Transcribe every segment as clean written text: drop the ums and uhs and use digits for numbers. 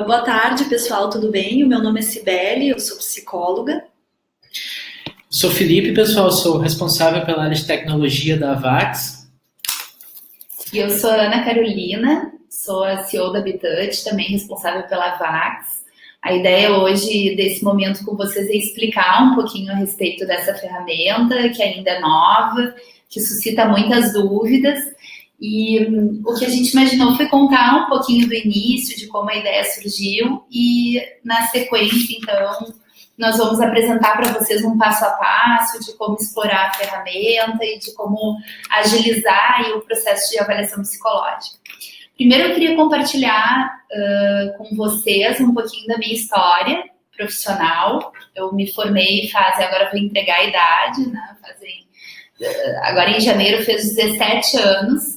Boa tarde, pessoal, tudo bem? O meu nome é Cibele, eu sou psicóloga. Sou Felipe, pessoal, sou responsável pela área de tecnologia da Avax. E eu sou a Ana Carolina, sou a CEO da Bitouch, também responsável pela Vax. A ideia hoje desse momento com vocês é explicar um pouquinho a respeito dessa ferramenta, que ainda é nova, que suscita muitas dúvidas. E o que a gente imaginou foi contar um pouquinho do início, de como a ideia surgiu, e na sequência, então, nós vamos apresentar para vocês um passo a passo de como explorar a ferramenta e de como agilizar aí o processo de avaliação psicológica. Primeiro, eu queria compartilhar com vocês um pouquinho da minha história profissional. Eu me formei agora vou entregar a idade, né? Agora em janeiro fez 17 anos.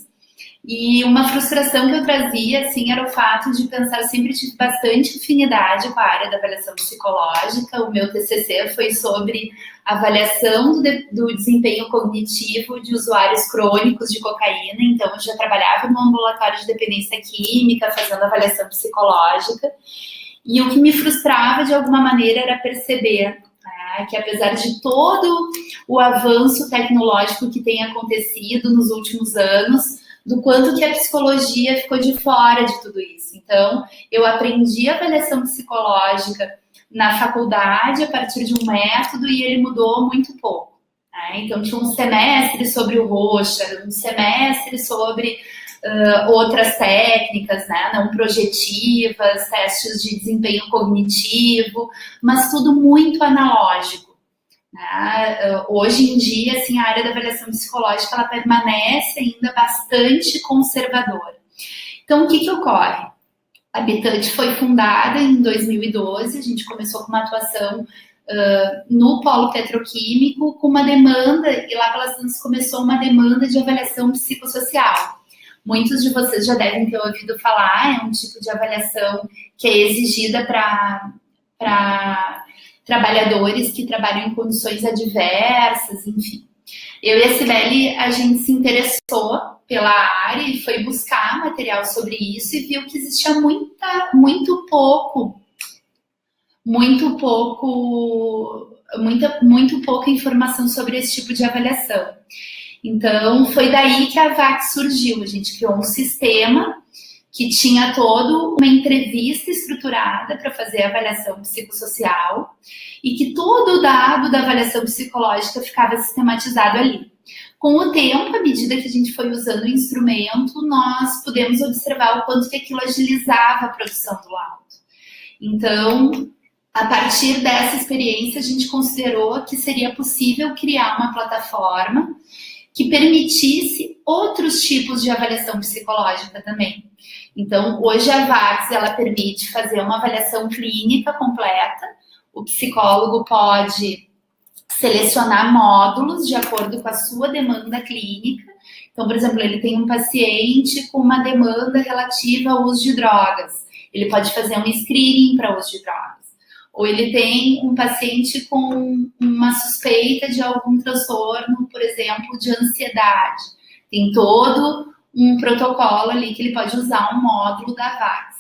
E uma frustração que eu trazia, assim, era o fato de pensar, eu sempre tive bastante afinidade com a área da avaliação psicológica. O meu TCC foi sobre avaliação do desempenho cognitivo de usuários crônicos de cocaína. Então, eu já trabalhava no ambulatório de dependência química, fazendo avaliação psicológica. E o que me frustrava, de alguma maneira, era perceber que apesar de todo o avanço tecnológico que tem acontecido nos últimos anos, do quanto que a psicologia ficou de fora de tudo isso. Então, eu aprendi avaliação psicológica na faculdade a partir de um método e ele mudou muito pouco. Né? Então, tinha um semestre sobre o Rorschach, um semestre sobre outras técnicas, né? Não projetivas, testes de desempenho cognitivo, mas tudo muito analógico. Hoje em dia, assim, a área da avaliação psicológica ela permanece ainda bastante conservadora. Então, o que ocorre? A Bitouch foi fundada em 2012, a gente começou com uma atuação no polo petroquímico, com uma demanda, e lá pelas tantas começou uma demanda de avaliação psicossocial. Muitos de vocês já devem ter ouvido falar, é um tipo de avaliação que é exigida para trabalhadores que trabalham em condições adversas, enfim. Eu e a Cibele, a gente se interessou pela área e foi buscar material sobre isso e viu que existia muito pouca informação sobre esse tipo de avaliação. Então, foi daí que a Vax surgiu. A gente criou um sistema que tinha toda uma entrevista estruturada para fazer a avaliação psicossocial e que todo o dado da avaliação psicológica ficava sistematizado ali. Com o tempo, à medida que a gente foi usando o instrumento, nós pudemos observar o quanto que aquilo agilizava a produção do laudo. Então, a partir dessa experiência, a gente considerou que seria possível criar uma plataforma que permitisse outros tipos de avaliação psicológica também. Então, hoje a Vax, ela permite fazer uma avaliação clínica completa. O psicólogo pode selecionar módulos de acordo com a sua demanda clínica. Então, por exemplo, ele tem um paciente com uma demanda relativa ao uso de drogas. Ele pode fazer um screening para uso de drogas. Ou ele tem um paciente com uma suspeita de algum transtorno, por exemplo, de ansiedade. Tem todo um protocolo ali que ele pode usar um módulo da Vax.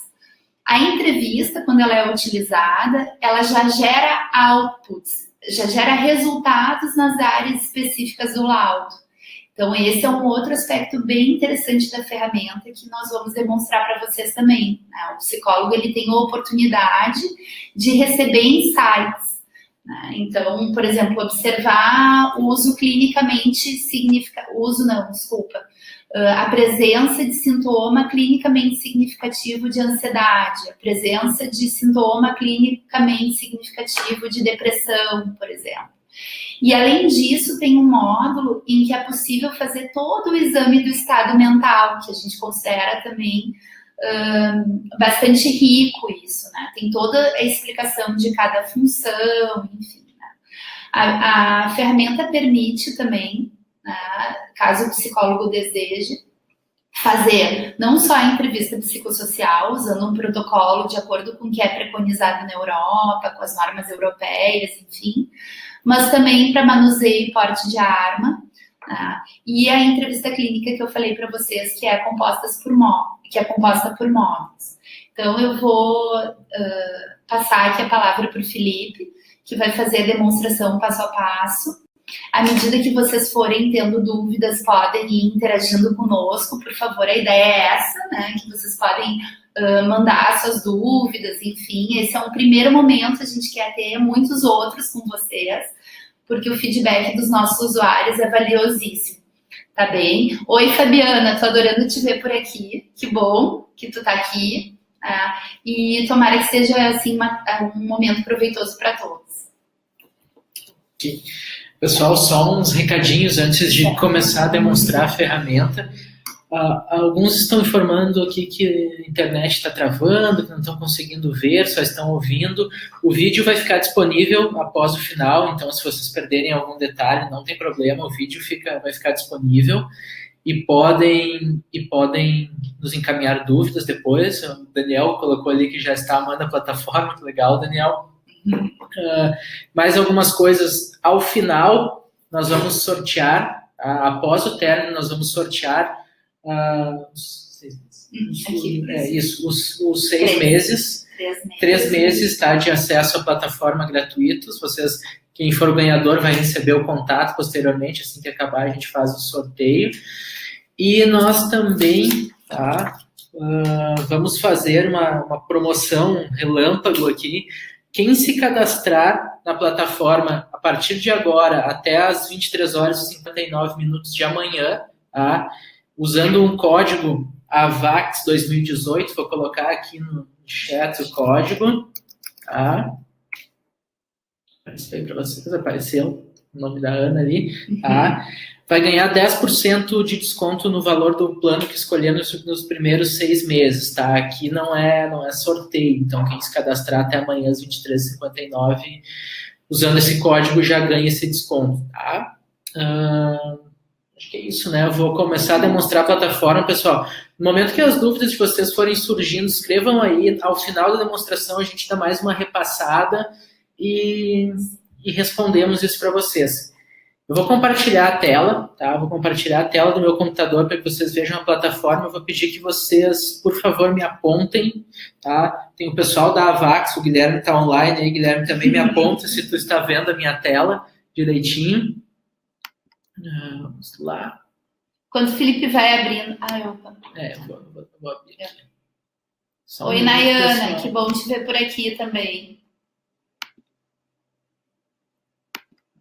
A entrevista, quando ela é utilizada, ela já gera outputs, já gera resultados nas áreas específicas do laudo. Então, esse é um outro aspecto bem interessante da ferramenta que nós vamos demonstrar para vocês também. Né? O psicólogo ele tem a oportunidade de receber insights. Né? Então, por exemplo, observar o uso clinicamente a presença de sintoma clinicamente significativo de ansiedade, a presença de sintoma clinicamente significativo de depressão, por exemplo. E, além disso, tem um módulo em que é possível fazer todo o exame do estado mental, que a gente considera também bastante rico isso, né? Tem toda a explicação de cada função, enfim. Né? A ferramenta permite também, né, caso o psicólogo deseje, fazer não só a entrevista psicossocial, usando um protocolo de acordo com o que é preconizado na Europa, com as normas europeias, enfim, mas também para manuseio e porte de arma, tá? E a entrevista clínica que eu falei para vocês, que é composta por módulos. Então, eu vou passar aqui a palavra para o Felipe, que vai fazer a demonstração passo a passo. À medida que vocês forem tendo dúvidas, podem ir interagindo conosco, por favor, a ideia é essa, né? Que vocês podem mandar suas dúvidas, enfim. Esse é um primeiro momento, a gente quer ter muitos outros com vocês, porque o feedback dos nossos usuários é valiosíssimo, tá bem? Oi, Fabiana, tô adorando te ver por aqui, que bom que tu tá aqui, e tomara que seja, assim, um momento proveitoso para todos. Okay. Pessoal, só uns recadinhos antes de começar a demonstrar a ferramenta. Alguns estão informando aqui que a internet está travando, que não estão conseguindo ver, só estão ouvindo. O vídeo vai ficar disponível após o final, então se vocês perderem algum detalhe, não tem problema, o vídeo vai ficar disponível e podem nos encaminhar dúvidas depois. O Daniel colocou ali que já está amando a plataforma, que legal, Daniel. Mais algumas coisas ao final, nós vamos sortear, após o término, nós vamos sortear os 6 meses, 3 meses tá, de acesso à plataforma gratuitos. Quem for o ganhador vai receber o contato posteriormente, assim que acabar a gente faz o sorteio. E nós também vamos fazer uma promoção relâmpago aqui. Quem se cadastrar na plataforma a partir de agora até as 23 horas e 59 minutos de amanhã, usando um código AVAX 2018, vou colocar aqui no chat o código, apareceu aí para vocês, apareceu o nome da Ana ali, vai ganhar 10% de desconto no valor do plano que escolhemos nos primeiros 6 meses, tá? Aqui não é sorteio, então quem se cadastrar até amanhã às 23h59, usando esse código já ganha esse desconto, tá? Acho que é isso, né? Eu vou começar a demonstrar a plataforma, pessoal. No momento que as dúvidas de vocês forem surgindo, escrevam aí, ao final da demonstração a gente dá mais uma repassada e respondemos isso para vocês. Eu vou compartilhar a tela, tá? Vou compartilhar a tela do meu computador para que vocês vejam a plataforma. Eu vou pedir que vocês, por favor, me apontem, tá? Tem o pessoal da AVAX, o Guilherme está online aí. Guilherme, também me aponta se tu está vendo a minha tela direitinho. Vamos lá. Quando o Felipe vai abrindo... Eu vou abrir aqui. Oi, Nayana, que bom te ver por aqui também.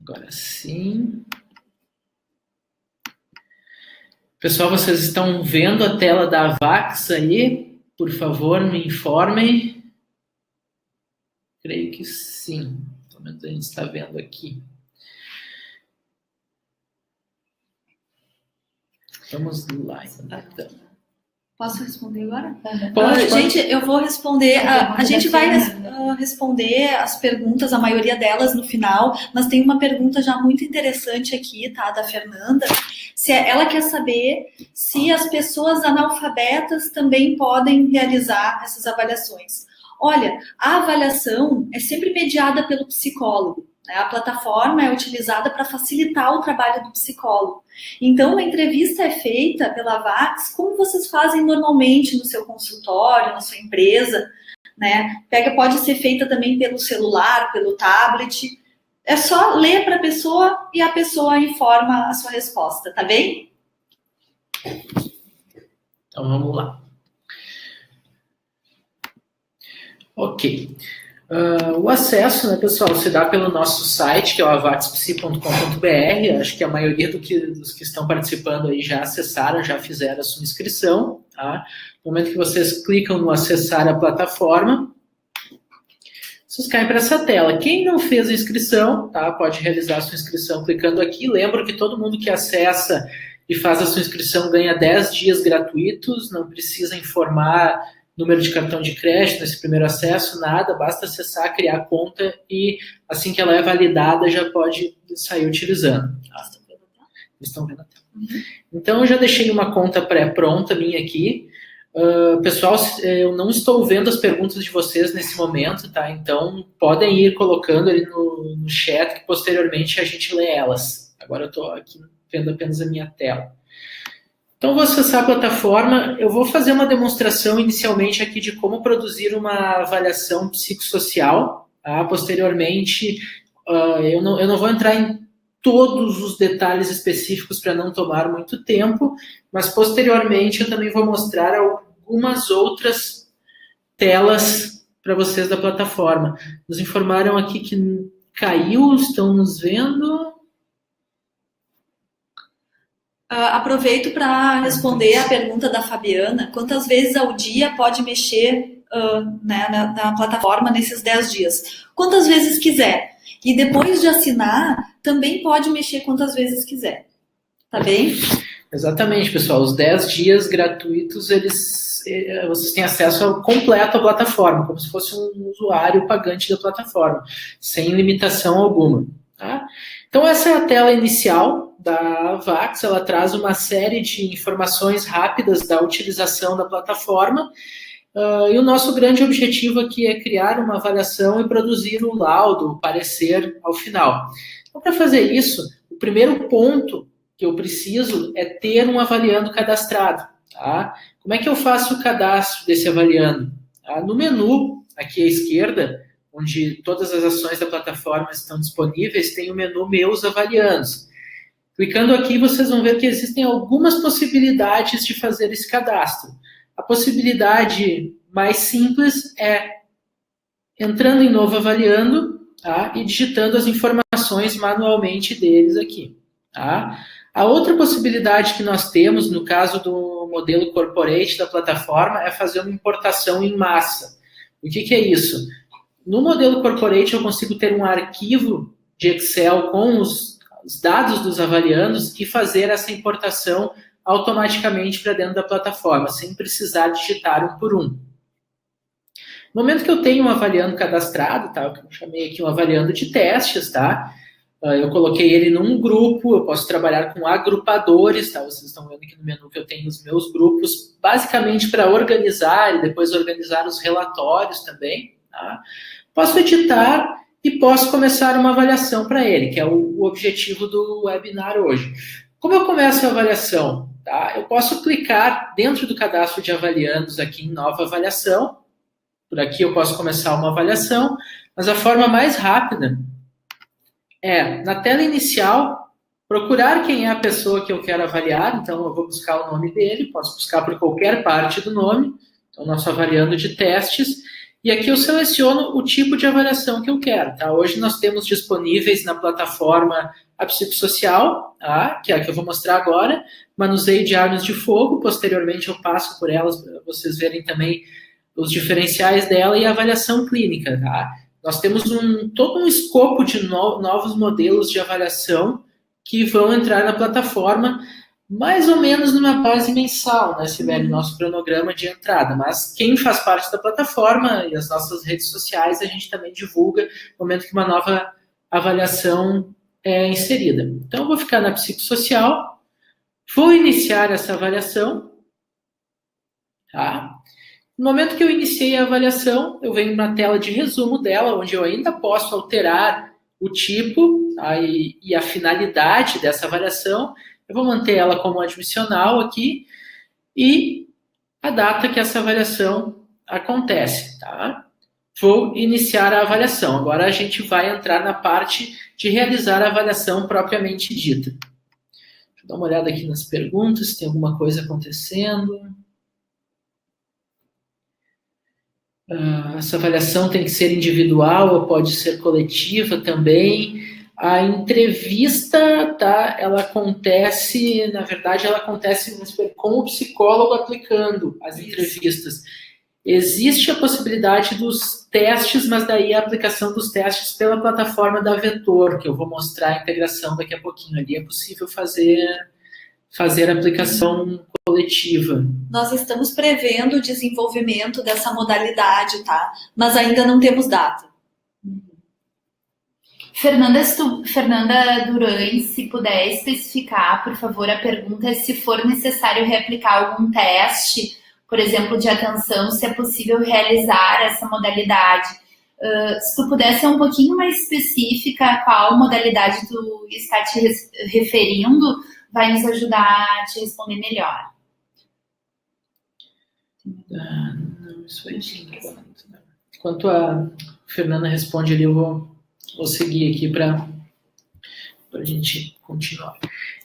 Agora sim. Pessoal, vocês estão vendo a tela da AVAX aí? Por favor, me informem. Creio que sim. Pelo menos a gente está vendo aqui. Vamos lá, então. Posso responder agora? Pode. Gente, eu vou responder. A gente vai responder as perguntas, a maioria delas no final, mas tem uma pergunta já muito interessante aqui, tá? Da Fernanda. Ela quer saber se as pessoas analfabetas também podem realizar essas avaliações. Olha, a avaliação é sempre mediada pelo psicólogo. A plataforma é utilizada para facilitar o trabalho do psicólogo. Então, a entrevista é feita pela AVAX como vocês fazem normalmente no seu consultório, na sua empresa, né? Pode ser feita também pelo celular, pelo tablet. É só ler para a pessoa e a pessoa informa a sua resposta, tá bem? Então, vamos lá. Ok. O acesso, né, pessoal, se dá pelo nosso site, que é o avaxpsi.com.br. Acho que a maioria dos que estão participando aí já acessaram, já fizeram a sua inscrição. Tá? No momento que vocês clicam no acessar a plataforma, vocês caem para essa tela. Quem não fez a inscrição, tá, pode realizar a sua inscrição clicando aqui. Lembro que todo mundo que acessa e faz a sua inscrição ganha 10 dias gratuitos, não precisa informar número de cartão de crédito nesse primeiro acesso, nada, basta acessar, criar a conta e assim que ela é validada já pode sair utilizando. Estão vendo a tela? Uhum. Então eu já deixei uma conta pré-pronta minha aqui. Pessoal, eu não estou vendo as perguntas de vocês nesse momento, tá? Então podem ir colocando ali no chat que posteriormente a gente lê elas. Agora eu estou aqui vendo apenas a minha tela. Então, vou acessar a plataforma. Eu vou fazer uma demonstração inicialmente aqui de como produzir uma avaliação psicossocial. Tá? Posteriormente, eu não vou entrar em todos os detalhes específicos para não tomar muito tempo, mas posteriormente eu também vou mostrar algumas outras telas para vocês da plataforma. Nos informaram aqui que caiu, estão nos vendo. Aproveito para responder a pergunta da Fabiana. Quantas vezes ao dia pode mexer na plataforma nesses 10 dias? Quantas vezes quiser. E depois de assinar, também pode mexer quantas vezes quiser. Tá bem? Exatamente, pessoal. Os 10 dias gratuitos, vocês têm acesso ao completo à plataforma, como se fosse um usuário pagante da plataforma, sem limitação alguma. Tá? Então, essa é a tela inicial da Vax. Ela traz uma série de informações rápidas da utilização da plataforma. E o nosso grande objetivo aqui é criar uma avaliação e produzir um laudo, o parecer ao final. Então, para fazer isso, o primeiro ponto que eu preciso é ter um avaliando cadastrado. Tá? Como é que eu faço o cadastro desse avaliando? Tá? No menu, aqui à esquerda, onde todas as ações da plataforma estão disponíveis, tem o menu Meus Avaliandos. Clicando aqui, vocês vão ver que existem algumas possibilidades de fazer esse cadastro. A possibilidade mais simples é entrando em novo avaliando, tá? E digitando as informações manualmente deles aqui. Tá? A outra possibilidade que nós temos, no caso do modelo corporate da plataforma, é fazer uma importação em massa. O que é isso? No modelo corporate, eu consigo ter um arquivo de Excel com os dados dos avaliandos e fazer essa importação automaticamente para dentro da plataforma, sem precisar digitar um por um. No momento que eu tenho um avaliando cadastrado, tá? Eu chamei aqui um avaliando de testes, tá? Eu coloquei ele num grupo, eu posso trabalhar com agrupadores, tá? Vocês estão vendo aqui no menu que eu tenho os meus grupos, basicamente para organizar e depois organizar os relatórios também, tá? Posso editar e posso começar uma avaliação para ele, que é o objetivo do webinar hoje. Como eu começo a avaliação? Tá? Eu posso clicar dentro do cadastro de avaliandos aqui em nova avaliação. Por aqui eu posso começar uma avaliação, mas a forma mais rápida é, na tela inicial, procurar quem é a pessoa que eu quero avaliar. Então, eu vou buscar o nome dele, posso buscar por qualquer parte do nome. Então, nosso avaliando de testes. E aqui eu seleciono o tipo de avaliação que eu quero. Tá? Hoje nós temos disponíveis na plataforma a psicossocial, tá? Que é a que eu vou mostrar agora, manuseio de armas de fogo. Posteriormente eu passo por elas para vocês verem também os diferenciais dela, e a avaliação clínica. Tá? Nós temos todo um escopo de novos modelos de avaliação que vão entrar na plataforma mais ou menos numa base mensal, né, Sibeli, nosso cronograma de entrada. Mas quem faz parte da plataforma e as nossas redes sociais, a gente também divulga no momento que uma nova avaliação é inserida. Então, eu vou ficar na psicossocial, vou iniciar essa avaliação. Tá? No momento que eu iniciei a avaliação, eu venho na tela de resumo dela, onde eu ainda posso alterar o tipo, tá, e a finalidade dessa avaliação. Eu vou manter ela como admissional aqui e a data que essa avaliação acontece. Tá? Vou iniciar a avaliação. Agora a gente vai entrar na parte de realizar a avaliação propriamente dita. Deixa eu dar uma olhada aqui nas perguntas, se tem alguma coisa acontecendo. Essa avaliação tem que ser individual ou pode ser coletiva também. A entrevista, tá, ela acontece, na verdade, ela acontece com o psicólogo aplicando as entrevistas. Existe a possibilidade dos testes, mas daí a aplicação dos testes pela plataforma da Vetor, que eu vou mostrar a integração daqui a pouquinho. Ali é possível fazer a aplicação coletiva. Nós estamos prevendo o desenvolvimento dessa modalidade, tá? Mas ainda não temos data. Fernanda Durães, se puder especificar, por favor, a pergunta é se for necessário reaplicar algum teste, por exemplo, de atenção, se é possível realizar essa modalidade. Se tu puder ser um pouquinho mais específica, qual modalidade tu está te referindo, vai nos ajudar a te responder melhor. Não, isso aí. Enquanto a Fernanda responde ali, eu vou seguir aqui para a gente continuar.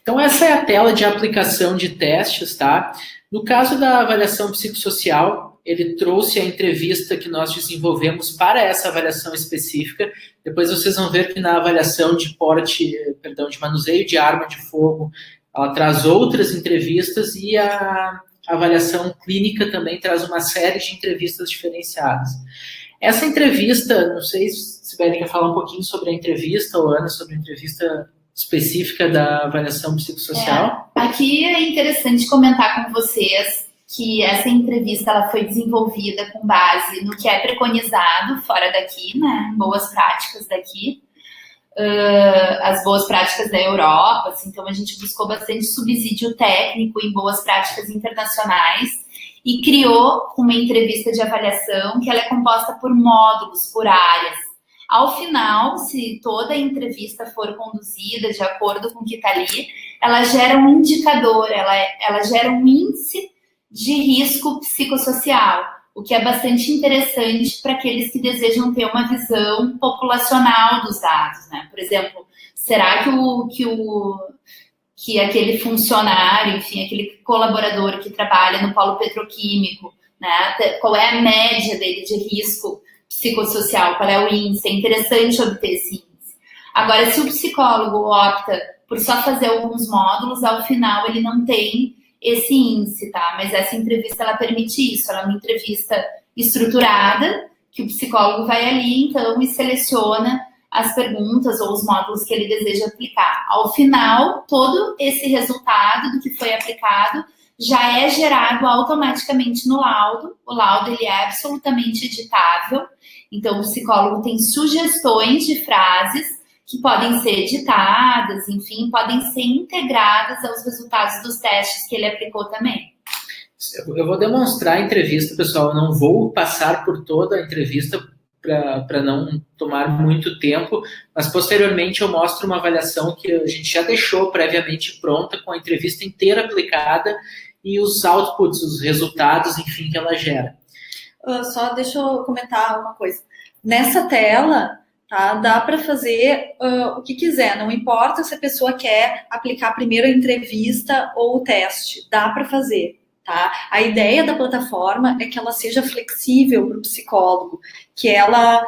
Então, essa é a tela de aplicação de testes, tá? No caso da avaliação psicossocial, ele trouxe a entrevista que nós desenvolvemos para essa avaliação específica. Depois vocês vão ver que na avaliação de de manuseio de arma de fogo, ela traz outras entrevistas e a avaliação clínica também traz uma série de entrevistas diferenciadas. Essa entrevista, não sei se Sibeli quer falar um pouquinho sobre a entrevista, ou Ana, sobre a entrevista específica da avaliação psicossocial. Aqui é interessante comentar com vocês que essa entrevista ela foi desenvolvida com base no que é preconizado fora daqui, né? Boas práticas daqui, as boas práticas da Europa, assim, então a gente buscou bastante subsídio técnico em boas práticas internacionais e criou uma entrevista de avaliação que ela é composta por módulos, por áreas. Ao final, se toda a entrevista for conduzida de acordo com o que está ali, ela gera um indicador, ela gera um índice de risco psicossocial, o que é bastante interessante para aqueles que desejam ter uma visão populacional dos dados, né? Por exemplo, será que aquele funcionário, enfim, aquele colaborador que trabalha no polo petroquímico, né? Qual é a média dele de risco psicossocial, qual é o índice? É interessante obter esse índice. Agora, se o psicólogo opta por só fazer alguns módulos, ao final ele não tem esse índice, tá? Mas essa entrevista, ela permite isso, ela é uma entrevista estruturada, que o psicólogo vai ali, então, e seleciona as perguntas ou os módulos que ele deseja aplicar. Ao final, todo esse resultado do que foi aplicado já é gerado automaticamente no laudo. O laudo, ele é absolutamente editável, então o psicólogo tem sugestões de frases que podem ser editadas, enfim, podem ser integradas aos resultados dos testes que ele aplicou também. Eu vou demonstrar a entrevista, pessoal, eu não vou passar por toda a entrevista para não tomar muito tempo, mas posteriormente eu mostro uma avaliação que a gente já deixou previamente pronta, com a entrevista inteira aplicada e os outputs, os resultados, enfim, que ela gera. Só deixa eu comentar uma coisa. Nessa tela, tá, dá para fazer o que quiser, não importa se a pessoa quer aplicar primeiro a entrevista ou o teste, dá para fazer. Tá? A ideia da plataforma é que ela seja flexível para o psicólogo, que ela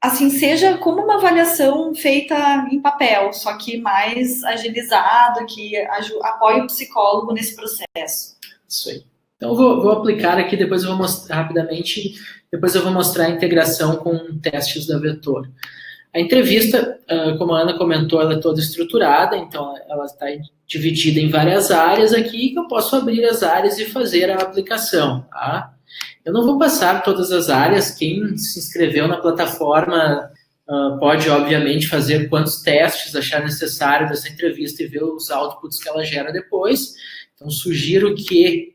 assim seja como uma avaliação feita em papel, só que mais agilizado, que apoie o psicólogo nesse processo. Isso aí. Então eu vou aplicar aqui, depois eu vou mostrar rapidamente, depois eu vou mostrar a integração com testes da Vetor. A entrevista, como a Ana comentou, ela é toda estruturada, então ela está dividida em várias áreas aqui, que eu posso abrir as áreas e fazer a aplicação. Tá? Eu não vou passar todas as áreas, quem se inscreveu na plataforma pode, obviamente, fazer quantos testes achar necessário dessa entrevista e ver os outputs que ela gera depois. Então, sugiro que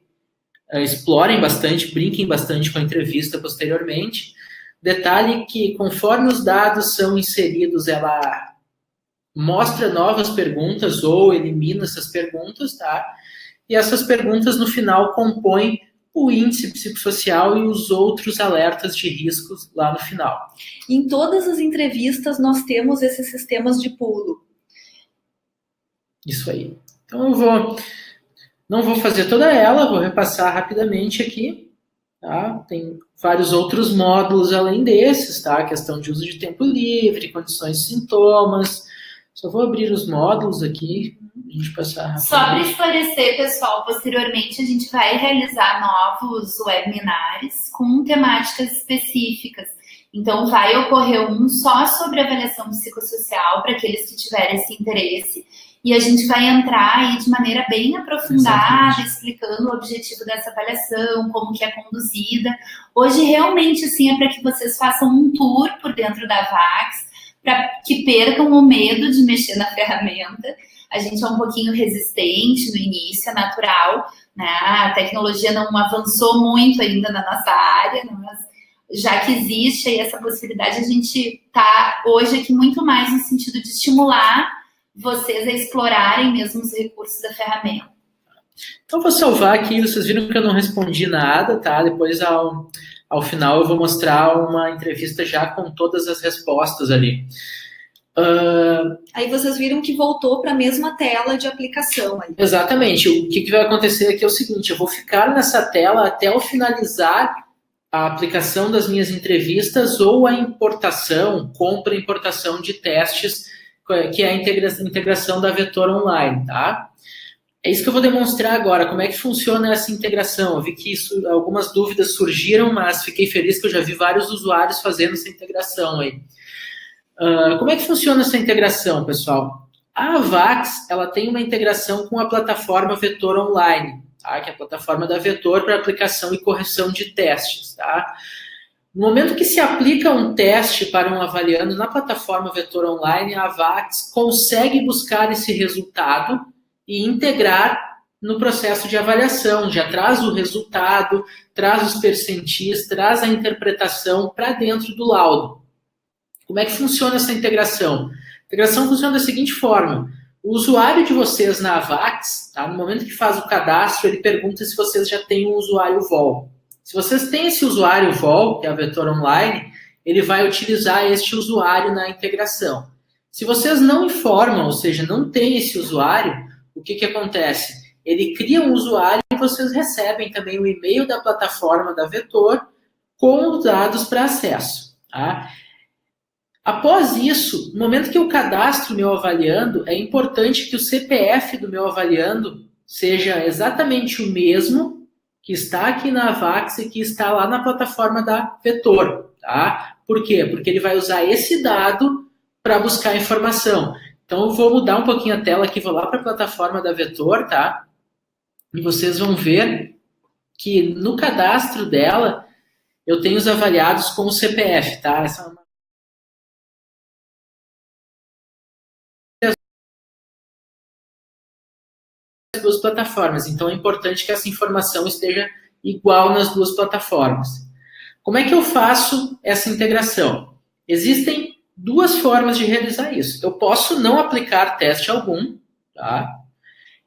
explorem bastante, brinquem bastante com a entrevista posteriormente. Detalhe que, conforme os dados são inseridos, ela mostra novas perguntas ou elimina essas perguntas, tá? E essas perguntas, no final, compõem o índice psicossocial e os outros alertas de riscos lá no final. Em todas as entrevistas, nós temos esses sistemas de pulo. Isso aí. Então, não vou fazer toda ela, vou repassar rapidamente aqui. Tá? Tem vários outros módulos além desses, tá? Questão de uso de tempo livre, condições e sintomas. Só vou abrir os módulos aqui, a gente passar rapidamente. Só para esclarecer, pessoal, posteriormente a gente vai realizar novos webinars com temáticas específicas. Então vai ocorrer um só sobre avaliação psicossocial para aqueles que tiverem esse interesse. E a gente vai entrar aí de maneira bem aprofundada, exatamente, explicando o objetivo dessa avaliação, como que é conduzida. Hoje, realmente, assim, é para que vocês façam um tour por dentro da VAX, para que percam o medo de mexer na ferramenta. A gente é um pouquinho resistente no início, é natural, né? A tecnologia não avançou muito ainda na nossa área, mas já que existe aí essa possibilidade, a gente está hoje aqui muito mais no sentido de estimular vocês a explorarem mesmo os recursos da ferramenta. Então, vou salvar aqui. Vocês viram que eu não respondi nada, tá? Depois, ao final, eu vou mostrar uma entrevista já com todas as respostas ali. Aí vocês viram que voltou para a mesma tela de aplicação. Aí. Exatamente. O que vai acontecer aqui é o seguinte, eu vou ficar nessa tela até eu finalizar a aplicação das minhas entrevistas ou a importação, compra e importação de testes, que é a integração da Vetor Online, tá? É isso que eu vou demonstrar agora, como é que funciona essa integração. Eu vi que algumas dúvidas surgiram, mas fiquei feliz que eu já vi vários usuários fazendo essa integração aí. Como é que funciona essa integração, pessoal? A Avax, ela tem uma integração com a plataforma Vetor Online, tá? Que é a plataforma da Vetor para aplicação e correção de testes, tá? No momento que se aplica um teste para um avaliando na plataforma Vetor Online, a Avax consegue buscar esse resultado e integrar no processo de avaliação. Já traz o resultado, traz os percentis, traz a interpretação para dentro do laudo. Como é que funciona essa integração? A integração funciona da seguinte forma. O usuário de vocês na Avax, tá, no momento que faz o cadastro, ele pergunta se vocês já têm um usuário VOL. Se vocês têm esse usuário VOL, que é a Vetor Online, ele vai utilizar este usuário na integração. Se vocês não informam, ou seja, não tem esse usuário, o que acontece? Ele cria um usuário e vocês recebem também o e-mail da plataforma da Vetor com os dados para acesso. Tá? Após isso, no momento que eu cadastro o meu avaliando, é importante que o CPF do meu avaliando seja exatamente o mesmo que está aqui na Avax e que está lá na plataforma da Vetor. Tá? Por quê? Porque ele vai usar esse dado para buscar informação. Então, eu vou mudar um pouquinho a tela aqui, vou lá para a plataforma da Vetor, tá? E vocês vão ver que no cadastro dela, eu tenho os avaliados com o CPF, tá? Essa é uma das duas plataformas. Então, é importante que essa informação esteja igual nas duas plataformas. Como é que eu faço essa integração? Existem duas formas de realizar isso. Eu posso não aplicar teste algum, tá?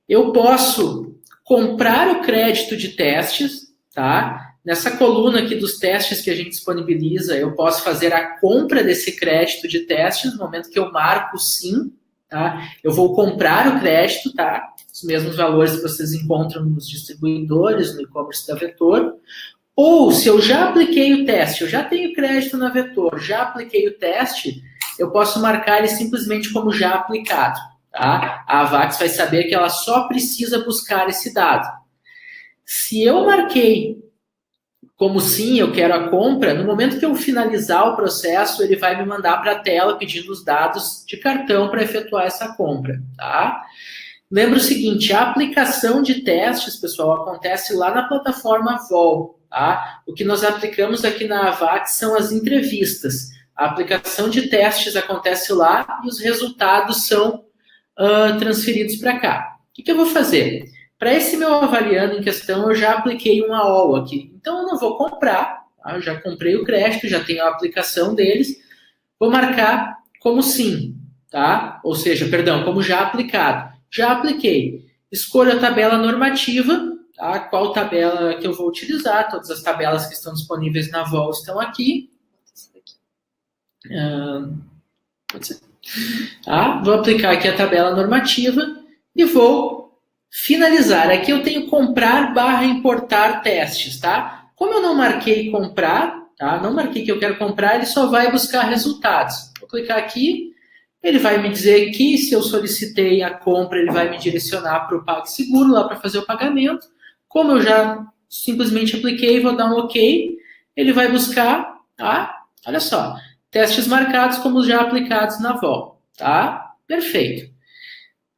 Eu posso comprar o crédito de testes, tá? Nessa coluna aqui dos testes que a gente disponibiliza, eu posso fazer a compra desse crédito de testes no momento que eu marco sim, tá? Eu vou comprar o crédito, tá? Os mesmos valores que vocês encontram nos distribuidores, no e-commerce da Vetor. Ou, se eu já apliquei o teste, eu já tenho crédito na Vetor, já apliquei o teste, eu posso marcar ele simplesmente como já aplicado. Tá? A Avax vai saber que ela só precisa buscar esse dado. Se eu marquei como sim, eu quero a compra, no momento que eu finalizar o processo, ele vai me mandar para a tela pedindo os dados de cartão para efetuar essa compra. Tá? Lembra o seguinte, a aplicação de testes, pessoal, acontece lá na plataforma VOL. Tá? O que nós aplicamos aqui na Avax são as entrevistas. A aplicação de testes acontece lá e os resultados são transferidos para cá. O que eu vou fazer? Para esse meu avaliando em questão, eu já apliquei uma AOL aqui. Então, eu não vou comprar. Tá? Eu já comprei o crédito, já tenho a aplicação deles. Vou marcar como sim. Tá? Ou seja, perdão, como já aplicado. Já apliquei. Escolho a tabela normativa. Tá? Qual tabela que eu vou utilizar? Todas as tabelas que estão disponíveis na VOL estão aqui. Pode ser. Tá? Vou aplicar aqui a tabela normativa e vou finalizar. Aqui eu tenho comprar / importar testes. Tá? Como eu não marquei comprar, tá? Não marquei que eu quero comprar, ele só vai buscar resultados. Vou clicar aqui, ele vai me dizer que se eu solicitei a compra, ele vai me direcionar para o PagSeguro, lá para fazer o pagamento. Como eu já simplesmente apliquei, vou dar um OK, ele vai buscar, tá? Olha só, testes marcados como já aplicados na VOL, tá? Perfeito.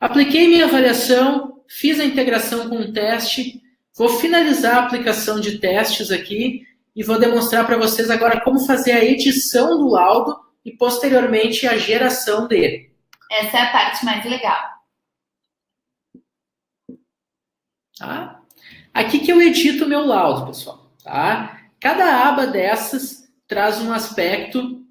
Apliquei minha avaliação, fiz a integração com o teste, vou finalizar a aplicação de testes aqui e vou demonstrar para vocês agora como fazer a edição do laudo e posteriormente a geração dele. Essa é a parte mais legal. Tá? Aqui que eu edito o meu laudo, pessoal. Tá? Cada aba dessas traz um aspecto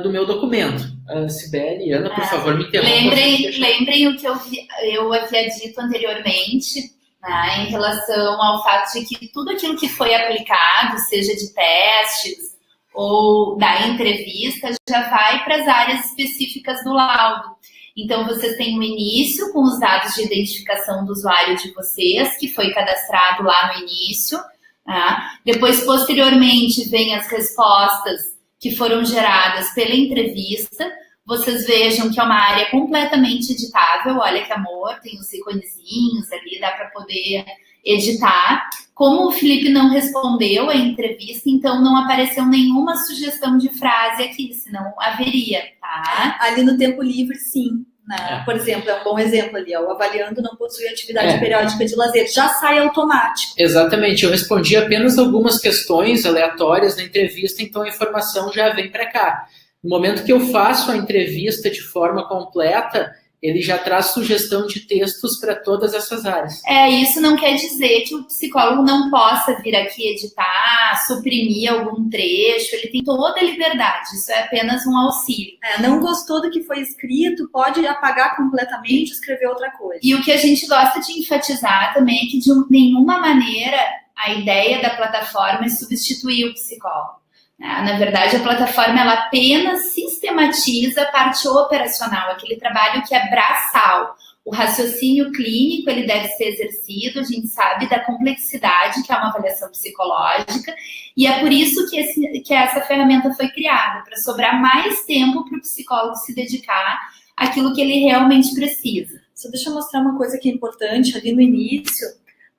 do meu documento. Sibeli e Ana, por favor, me interrompam. Lembrem o que eu havia dito anteriormente, né, em relação ao fato de que tudo aquilo que foi aplicado, seja de testes ou da entrevista, já vai para as áreas específicas do laudo. Então, vocês têm um início com os dados de identificação do usuário de vocês, que foi cadastrado lá no início. Tá? Depois, posteriormente, vem as respostas que foram geradas pela entrevista. Vocês vejam que é uma área completamente editável. Olha que amor, tem os iconezinhos ali, dá para poder editar. Como o Felipe não respondeu a entrevista, então não apareceu nenhuma sugestão de frase aqui, senão haveria, tá? Ali no tempo livre, sim. Né? Por exemplo, é um bom exemplo ali, ó, o avaliando não possui atividade periódica de lazer, já sai automático. Exatamente, eu respondi apenas algumas questões aleatórias na entrevista, então a informação já vem para cá. No momento que eu faço a entrevista de forma completa, ele já traz sugestão de textos para todas essas áreas. Isso não quer dizer que o psicólogo não possa vir aqui editar, suprimir algum trecho, ele tem toda a liberdade, isso é apenas um auxílio. Não gostou do que foi escrito, pode apagar completamente e escrever outra coisa. E o que a gente gosta de enfatizar também é que de nenhuma maneira a ideia da plataforma é substituir o psicólogo. Na verdade, a plataforma ela apenas sistematiza a parte operacional, aquele trabalho que é braçal. O raciocínio clínico ele deve ser exercido, a gente sabe da complexidade que é uma avaliação psicológica, e é por isso que essa ferramenta foi criada, para sobrar mais tempo para o psicólogo se dedicar àquilo que ele realmente precisa. Só deixa eu mostrar uma coisa que é importante ali no início.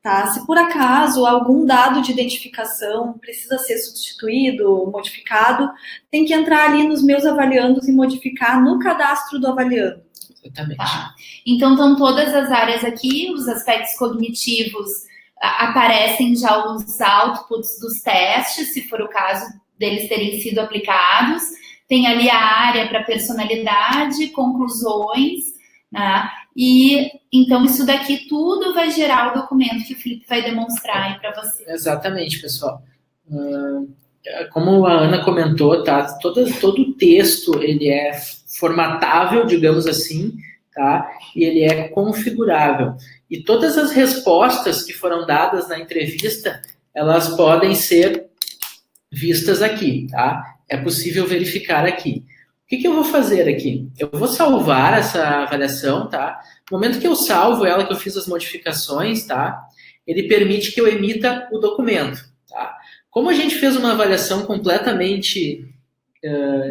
Tá? Se por acaso algum dado de identificação precisa ser substituído, modificado, tem que entrar ali nos meus avaliandos e modificar no cadastro do avaliando. Exatamente. Tá. Então estão todas as áreas aqui, os aspectos cognitivos, aparecem já os outputs dos testes, se for o caso deles terem sido aplicados. Tem ali a área para personalidade, conclusões, né? E então isso daqui tudo vai gerar o documento que o Felipe vai demonstrar aí para você. Exatamente, pessoal. Como a Ana comentou, tá? Todo o texto ele é formatável, digamos assim, tá? E ele é configurável. E todas as respostas que foram dadas na entrevista, elas podem ser vistas aqui, tá? É possível verificar aqui. O que eu vou fazer aqui? Eu vou salvar essa avaliação, tá? No momento que eu salvo ela, que eu fiz as modificações, tá? Ele permite que eu emita o documento, tá? Como a gente fez uma avaliação completamente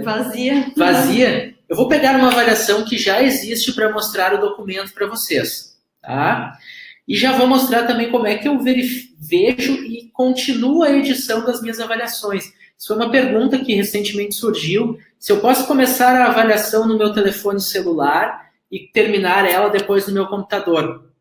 vazia, eu vou pegar uma avaliação que já existe para mostrar o documento para vocês, tá? E já vou mostrar também como é que eu vejo e continuo a edição das minhas avaliações. Isso foi uma pergunta que recentemente surgiu. Se eu posso começar a avaliação no meu telefone celular e terminar ela depois no meu computador?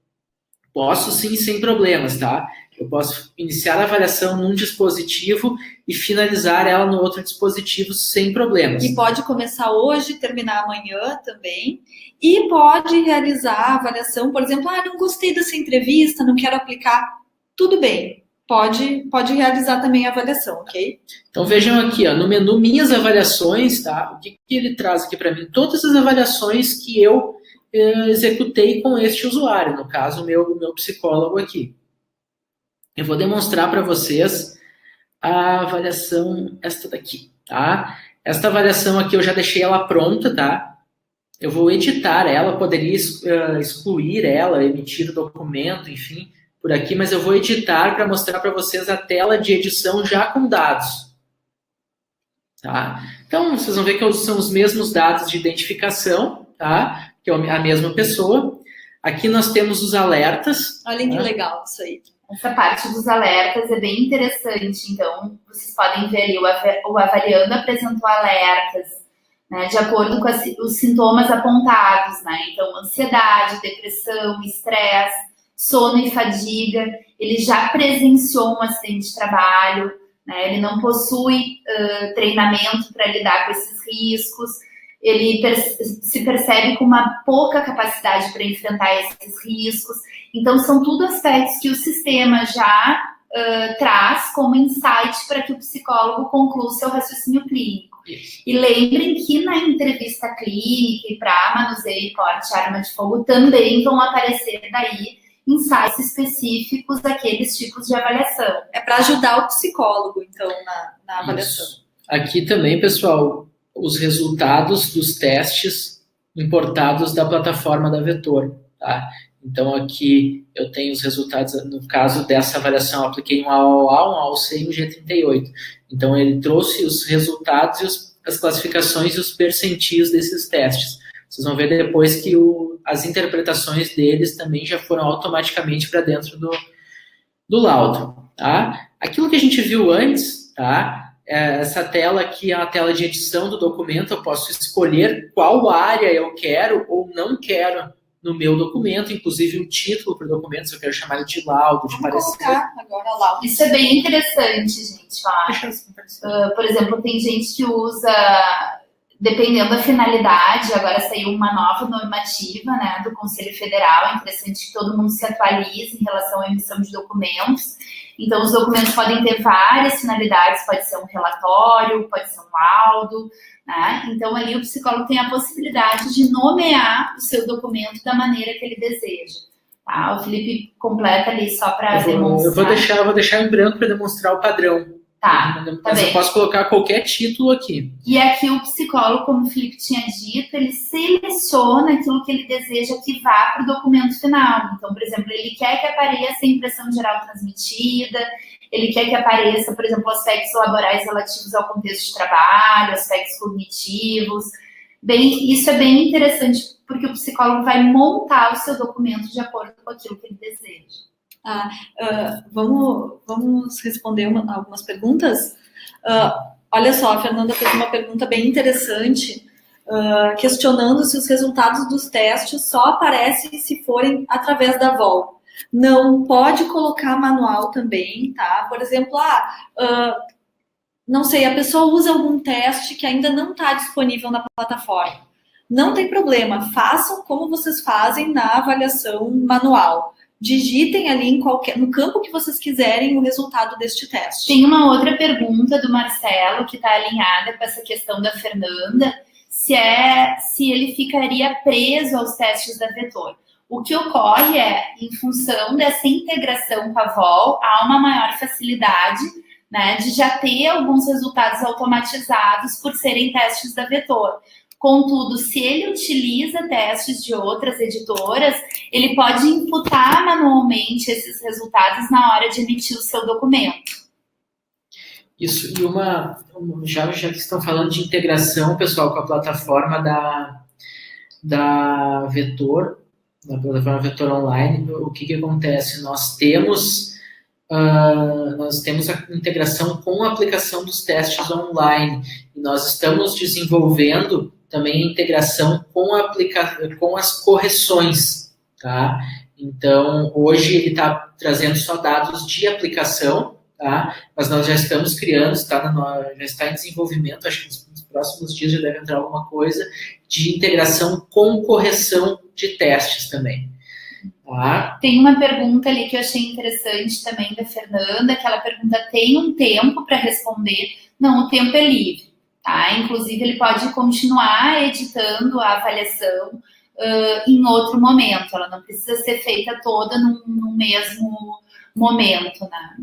Posso sim, sem problemas, tá? Eu posso iniciar a avaliação num dispositivo e finalizar ela no outro dispositivo sem problemas. E pode começar hoje, terminar amanhã também. E pode realizar a avaliação, por exemplo, não gostei dessa entrevista, não quero aplicar. Tudo bem. Pode realizar também a avaliação, ok? Então vejam aqui, ó, no menu Minhas Avaliações, tá? O que ele traz aqui para mim? Todas as avaliações que eu executei com este usuário, no caso, o meu psicólogo aqui. Eu vou demonstrar para vocês a avaliação, esta daqui, tá? Esta avaliação aqui eu já deixei ela pronta, tá? Eu vou editar ela, poderia excluir ela, emitir o documento, enfim, por aqui, mas eu vou editar para mostrar para vocês a tela de edição já com dados. Tá? Então, vocês vão ver que são os mesmos dados de identificação, tá? Que é a mesma pessoa. Aqui nós temos os alertas. Olha que legal isso aí. Essa parte dos alertas é bem interessante. Então, vocês podem ver ali, o avaliando apresentou alertas, né, de acordo com os sintomas apontados, né? Então, ansiedade, depressão, estresse, sono e fadiga. Ele já presenciou um acidente de trabalho, né? Ele não possui treinamento para lidar com esses riscos, ele se percebe com uma pouca capacidade para enfrentar esses riscos. Então, são tudo aspectos que o sistema já traz como insight para que o psicólogo conclua o seu raciocínio clínico. Isso. E lembrem que na entrevista clínica e para manuseio e porte de arma de fogo também vão aparecer daí insights específicos daqueles tipos de avaliação. É para ajudar o psicólogo, então, na avaliação. Isso. Aqui também, pessoal, os resultados dos testes importados da plataforma da Vetor, tá? Então, aqui eu tenho os resultados, no caso dessa avaliação, eu apliquei um AOA, um AOC e um G38. Então, ele trouxe os resultados e as classificações e os percentis desses testes. Vocês vão ver depois que as interpretações deles também já foram automaticamente para dentro do laudo, tá? Aquilo que a gente viu antes, tá? Essa tela aqui é a tela de edição do documento, eu posso escolher qual área eu quero ou não quero no meu documento, inclusive o título para o documento, se eu quero chamar ele de laudo, de Vamos parecer. colocar agora laudo. Isso é bem interessante, gente. Por exemplo, tem gente que usa, dependendo da finalidade, agora saiu uma nova normativa, né, do Conselho Federal, é interessante que todo mundo se atualize em relação à emissão de documentos. Então, os documentos podem ter várias finalidades, pode ser um relatório, pode ser um laudo, né? Então, ali o psicólogo tem a possibilidade de nomear o seu documento da maneira que ele deseja. Tá? O Felipe completa ali só para demonstrar. Eu vou deixar em branco para demonstrar o padrão. Tá, Mas eu posso colocar qualquer título aqui. E aqui o psicólogo, como o Felipe tinha dito, ele seleciona aquilo que ele deseja que vá para o documento final. Então, por exemplo, ele quer que apareça a impressão geral transmitida, ele quer que apareça, por exemplo, aspectos laborais relativos ao contexto de trabalho, aspectos cognitivos. Isso é bem interessante, porque o psicólogo vai montar o seu documento de acordo com aquilo que ele deseja. Vamos responder algumas perguntas? Olha só, a Fernanda fez uma pergunta bem interessante, questionando se os resultados dos testes só aparecem se forem através da VOL. Não, pode colocar manual também, tá? Por exemplo, não sei, a pessoa usa algum teste que ainda não está disponível na plataforma. Não tem problema, façam como vocês fazem na avaliação manual. Digitem ali no campo que vocês quiserem o resultado deste teste. Tem uma outra pergunta do Marcelo que está alinhada com essa questão da Fernanda, se ele ficaria preso aos testes da Vetor. O que ocorre em função dessa integração com a VOL, há uma maior facilidade, né, de já ter alguns resultados automatizados por serem testes da Vetor. Contudo, se ele utiliza testes de outras editoras, ele pode imputar manualmente esses resultados na hora de emitir o seu documento. Isso, e já que estão falando de integração, pessoal, com a plataforma da Vetor, da plataforma Vetor Online, o que acontece? Nós temos a integração com a aplicação dos testes online, e nós estamos desenvolvendo também a integração com as correções, tá? Então, hoje ele está trazendo só dados de aplicação, tá? Mas nós já estamos criando, já está em desenvolvimento, acho que nos próximos dias já deve entrar alguma coisa, de integração com correção de testes também. Tá? Tem uma pergunta ali que eu achei interessante também da Fernanda, que ela pergunta, tem um tempo para responder? Não, o tempo é livre. Tá? Inclusive, ele pode continuar editando a avaliação em outro momento. Ela não precisa ser feita toda no mesmo momento, né?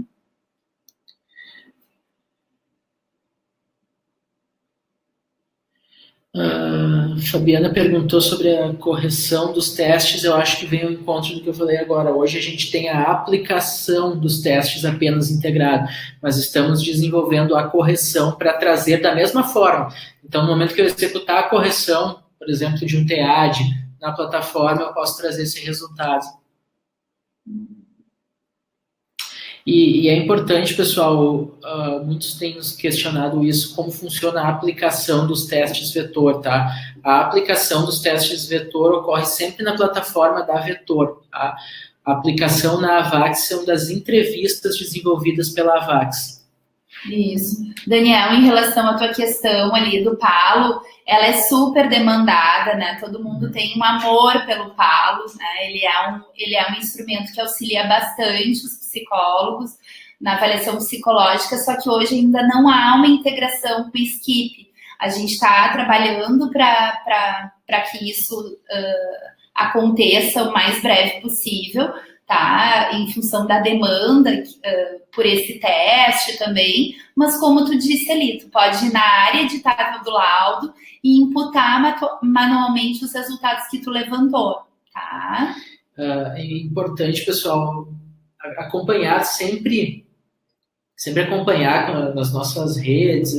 Fabiana perguntou sobre a correção dos testes. Eu acho que vem ao encontro do que eu falei agora. Hoje a gente tem a aplicação dos testes apenas integrado, mas estamos desenvolvendo a correção para trazer da mesma forma. Então, no momento que eu executar a correção, por exemplo, de um TEAD na plataforma, eu posso trazer esse resultado. E é importante, pessoal, muitos têm nos questionado isso, como funciona a aplicação dos testes Vetor, tá? A aplicação dos testes Vetor ocorre sempre na plataforma da Vetor, tá? A aplicação na AVAX são das entrevistas desenvolvidas pela AVAX. Isso. Daniel, em relação à tua questão ali do Palo, ela é super demandada, né? Todo mundo tem um amor pelo Palo, né? Ele é um instrumento que auxilia bastante os psicólogos, na avaliação psicológica, só que hoje ainda não há uma integração com o SCIP. A gente está trabalhando para que isso aconteça o mais breve possível, tá? Em função da demanda por esse teste também, mas como tu disse ali, tu pode ir na área editável do laudo e imputar manualmente os resultados que tu levantou, tá? É importante, pessoal, acompanhar sempre acompanhar nas nossas redes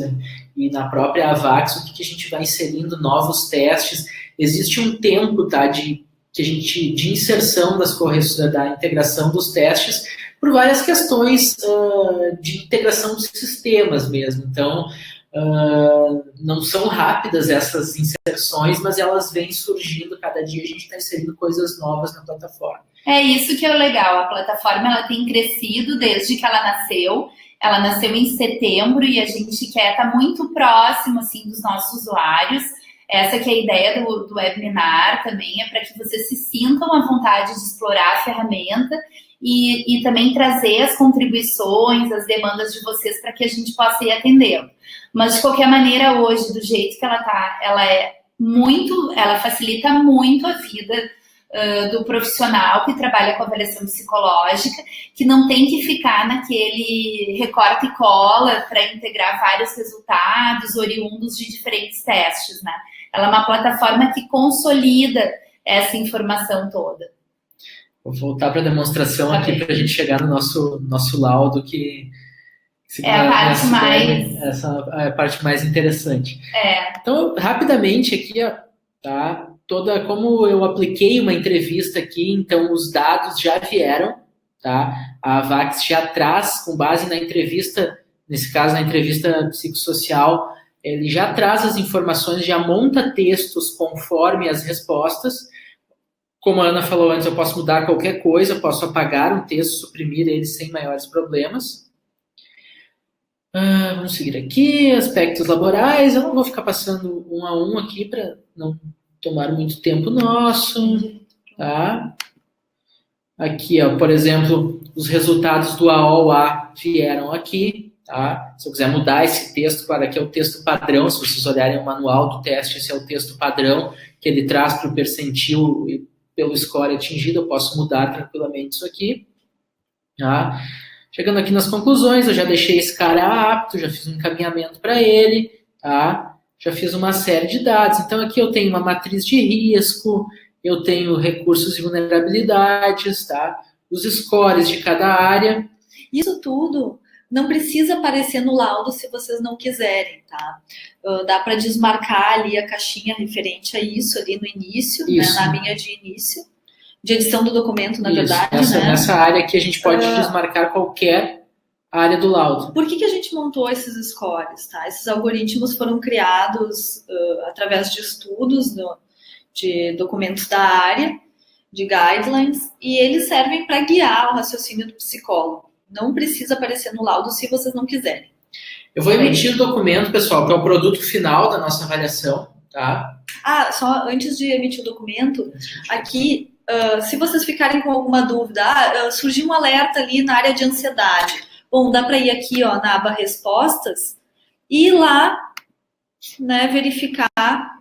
e na própria AVAX o que a gente vai inserindo novos testes. Existe um tempo, tá, de inserção das correções, da integração dos testes, por várias questões de integração dos sistemas mesmo. Então, não são rápidas essas inserções, mas elas vêm surgindo cada dia, a gente está inserindo coisas novas na plataforma. É isso que é o legal, a plataforma ela tem crescido desde que ela nasceu em setembro e a gente quer estar muito próximo assim, dos nossos usuários. Essa que é a ideia do webinar também, é para que vocês se sintam à vontade de explorar a ferramenta e também trazer as contribuições, as demandas de vocês para que a gente possa ir atendendo. Mas, de qualquer maneira, hoje, do jeito que ela está, ela facilita muito a vida do profissional que trabalha com avaliação psicológica, que não tem que ficar naquele recorta e cola para integrar vários resultados oriundos de diferentes testes, né? Ela é uma plataforma que consolida essa informação toda. Vou voltar para a demonstração aqui para a gente chegar no nosso laudo, que é a parte essa é a parte mais interessante. Então, rapidamente aqui, tá? Como eu apliquei uma entrevista aqui, então os dados já vieram, tá? A AVAX já traz, com base na entrevista, nesse caso na entrevista psicossocial, ele já traz as informações, já monta textos conforme as respostas. Como a Ana falou antes, eu posso mudar qualquer coisa, eu posso apagar um texto, suprimir ele sem maiores problemas. Vamos seguir aqui, aspectos laborais, eu não vou ficar passando um a um aqui para não tomar muito tempo nosso, tá? Aqui, por exemplo, os resultados do AOA vieram aqui, tá? Se eu quiser mudar esse texto, claro, aqui é o texto padrão, se vocês olharem o manual do teste, esse é o texto padrão que ele traz para o percentil e pelo score atingido, eu posso mudar tranquilamente isso aqui, tá? Chegando aqui nas conclusões, eu já deixei esse cara apto, já fiz um encaminhamento para ele, tá? Já fiz uma série de dados. Então, aqui eu tenho uma matriz de risco, eu tenho recursos e vulnerabilidades, tá? Os scores de cada área. Isso tudo não precisa aparecer no laudo se vocês não quiserem, tá? Dá para desmarcar ali a caixinha referente a isso ali no início, né? Na linha de início, de edição do documento, na verdade. Nessa área aqui a gente pode desmarcar qualquer área do laudo. Por que a gente montou esses scores? Tá? Esses algoritmos foram criados através de estudos de documentos da área, de guidelines, e eles servem para guiar o raciocínio do psicólogo. Não precisa aparecer no laudo se vocês não quiserem. Eu vou emitir o documento, pessoal, que é o produto final da nossa avaliação. Tá? Só antes de emitir o documento, aqui, se vocês ficarem com alguma dúvida, surgiu um alerta ali na área de ansiedade. Bom, dá para ir aqui na aba respostas e ir lá, né, verificar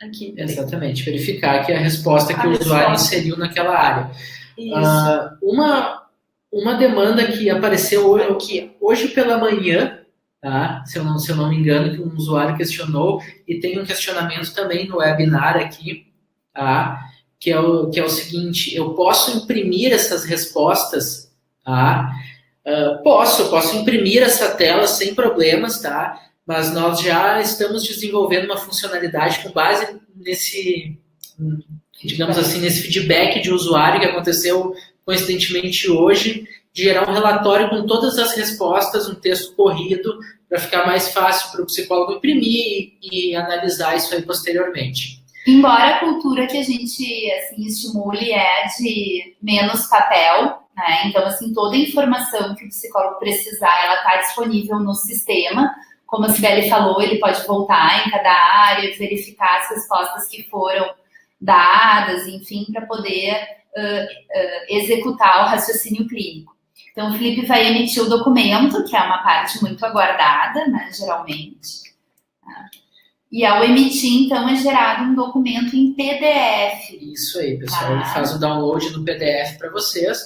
aqui. Exatamente, verificar que a resposta que o usuário inseriu naquela área. Uma demanda que apareceu hoje pela manhã, tá? Se eu não me engano, que um usuário questionou, e tem um questionamento também no webinar aqui, tá? Que é o seguinte: eu posso imprimir essas respostas, tá? Posso imprimir essa tela sem problemas, tá? Mas nós já estamos desenvolvendo uma funcionalidade com base nesse, digamos assim, nesse feedback de usuário que aconteceu coincidentemente hoje, de gerar um relatório com todas as respostas, um texto corrido, para ficar mais fácil para o psicólogo imprimir e analisar isso aí posteriormente. Embora a cultura que a gente assim, estimule é de menos papel, né? Então, assim, toda a informação que o psicólogo precisar, ela está disponível no sistema. Como a Sibeli falou, ele pode voltar em cada área, verificar as respostas que foram dadas, enfim, para poder executar o raciocínio clínico. Então, o Felipe vai emitir o documento, que é uma parte muito aguardada, né, geralmente. E ao emitir, então, é gerado um documento em PDF. Isso aí, pessoal. Ele faz o download no PDF para vocês.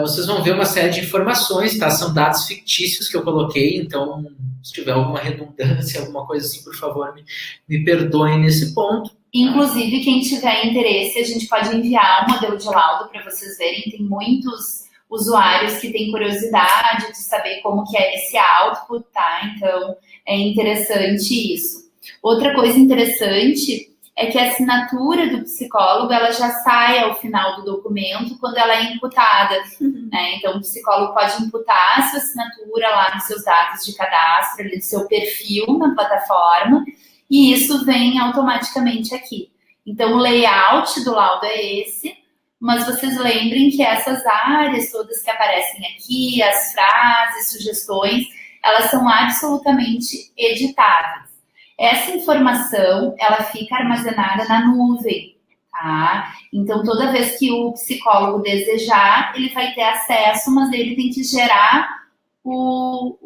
Vocês vão ver uma série de informações, tá? São dados fictícios que eu coloquei, então, se tiver alguma redundância, alguma coisa assim, por favor, me perdoem nesse ponto. Inclusive, quem tiver interesse, a gente pode enviar o modelo de laudo para vocês verem. Tem muitos usuários que têm curiosidade de saber como que é esse output, tá? Então, é interessante isso. Outra coisa interessante é que a assinatura do psicólogo, ela já sai ao final do documento quando ela é imputada, né? Então, o psicólogo pode imputar a sua assinatura lá nos seus dados de cadastro, ali do seu perfil na plataforma, e isso vem automaticamente aqui. Então, o layout do laudo é esse, mas vocês lembrem que essas áreas todas que aparecem aqui, as frases, sugestões, elas são absolutamente editáveis. Essa informação, ela fica armazenada na nuvem, tá? Então, toda vez que o psicólogo desejar, ele vai ter acesso, mas ele tem que gerar o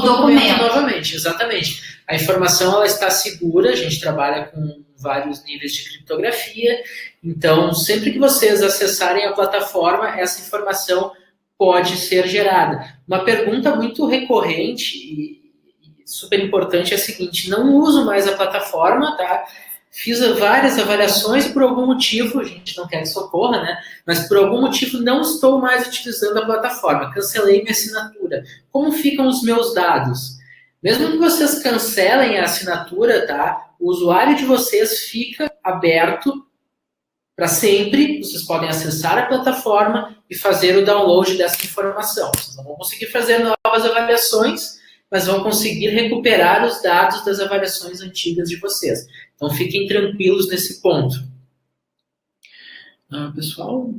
documento. Novamente, exatamente. A informação, ela está segura, a gente trabalha com vários níveis de criptografia, então, sempre que vocês acessarem a plataforma, essa informação pode ser gerada. Uma pergunta muito recorrente e super importante é a seguinte: não uso mais a plataforma, tá? Fiz várias avaliações e por algum motivo, a gente não quer que socorra, né? Mas por algum motivo não estou mais utilizando a plataforma, cancelei minha assinatura. Como ficam os meus dados? Mesmo que vocês cancelem a assinatura, tá? O usuário de vocês fica aberto para sempre. Vocês podem acessar a plataforma e fazer o download dessa informação. Vocês não vão conseguir fazer novas avaliações, mas vão conseguir recuperar os dados das avaliações antigas de vocês. Então, fiquem tranquilos nesse ponto. Pessoal,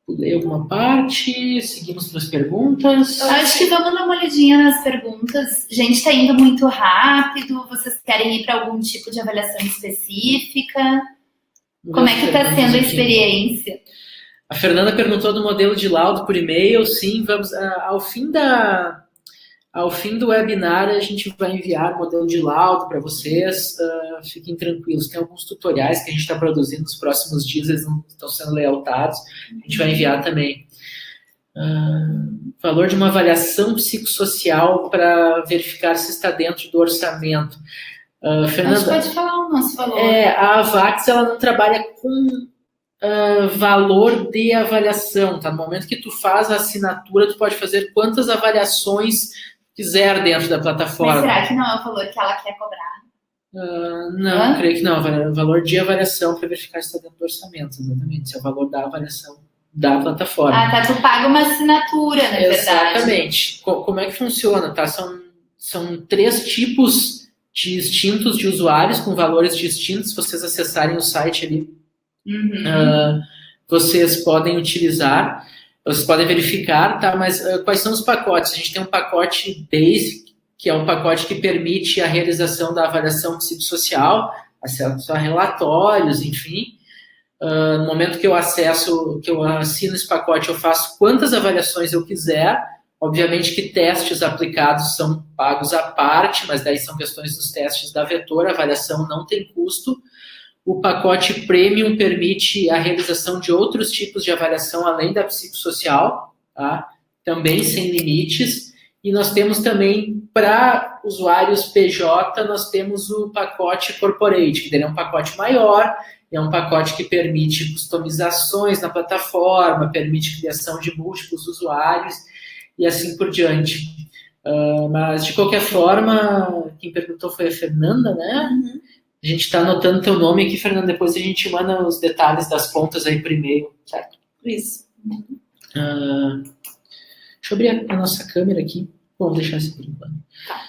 pulei alguma parte, seguimos para as perguntas. Acho que vamos dar uma olhadinha nas perguntas. Gente, está indo muito rápido. Vocês querem ir para algum tipo de avaliação específica? Como é que está sendo a experiência? A Fernanda perguntou do modelo de laudo por e-mail. Sim, vamos ao fim do webinar, a gente vai enviar o modelo de laudo para vocês. Fiquem tranquilos. Tem alguns tutoriais que a gente está produzindo nos próximos dias, eles não estão sendo layoutados. A gente vai enviar também. Valor de uma avaliação psicossocial para verificar se está dentro do orçamento. Fernanda, a gente pode falar o nosso valor. A Avax, ela não trabalha com valor de avaliação. Tá? No momento que tu faz a assinatura, tu pode fazer quantas avaliações quiser dentro da plataforma. Mas será que não é o valor que ela quer cobrar? Não, creio que não. O valor de avaliação para verificar se está dentro do orçamento, exatamente. Se é o valor da avaliação da plataforma. Tá. Tu paga uma assinatura, na verdade. Exatamente. Como é que funciona? Tá? São 3 tipos distintos de usuários com valores distintos. Se vocês acessarem o site ali, vocês podem utilizar. Vocês podem verificar, tá? Mas quais são os pacotes? A gente tem um pacote Basic, que é um pacote que permite a realização da avaliação psicossocial, acesso a relatórios, enfim. No momento que eu assino esse pacote, eu faço quantas avaliações eu quiser. Obviamente que testes aplicados são pagos à parte, mas daí são questões dos testes da Vetor, a avaliação não tem custo. O pacote Premium permite a realização de outros tipos de avaliação além da psicossocial, tá? Também sem limites. E nós temos também, para usuários PJ, nós temos o pacote Corporate, que é um pacote maior, é um pacote que permite customizações na plataforma, permite criação de múltiplos usuários e assim por diante. Mas, de qualquer forma, quem perguntou foi a Fernanda, né? A gente está anotando teu nome aqui, Fernanda, depois a gente manda os detalhes das contas aí por e-mail, certo? Isso. Deixa eu abrir a nossa câmera aqui. Vamos deixar assim por enquanto. Tá.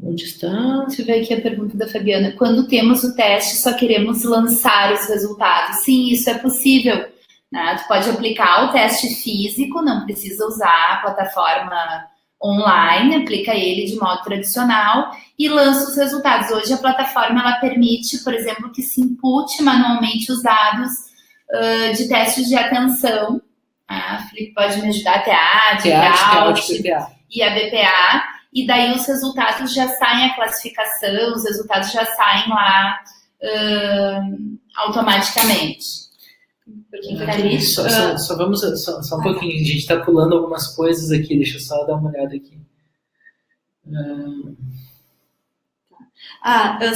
Onde está? Deixa eu ver aqui a pergunta da Fabiana. Quando temos o teste, só queremos lançar os resultados. Sim, isso é possível. Né? Tu pode aplicar o teste físico, não precisa usar a plataforma online, aplica ele de modo tradicional e lança os resultados. Hoje a plataforma ela permite, por exemplo, que se impute manualmente os dados de testes de atenção, A Felipe pode me ajudar, TEAD, TEAD, BPA. E a BPA, e daí os resultados já saem, a classificação, os resultados já saem lá automaticamente. Só um pouquinho, a gente está pulando algumas coisas aqui, deixa eu só dar uma olhada aqui.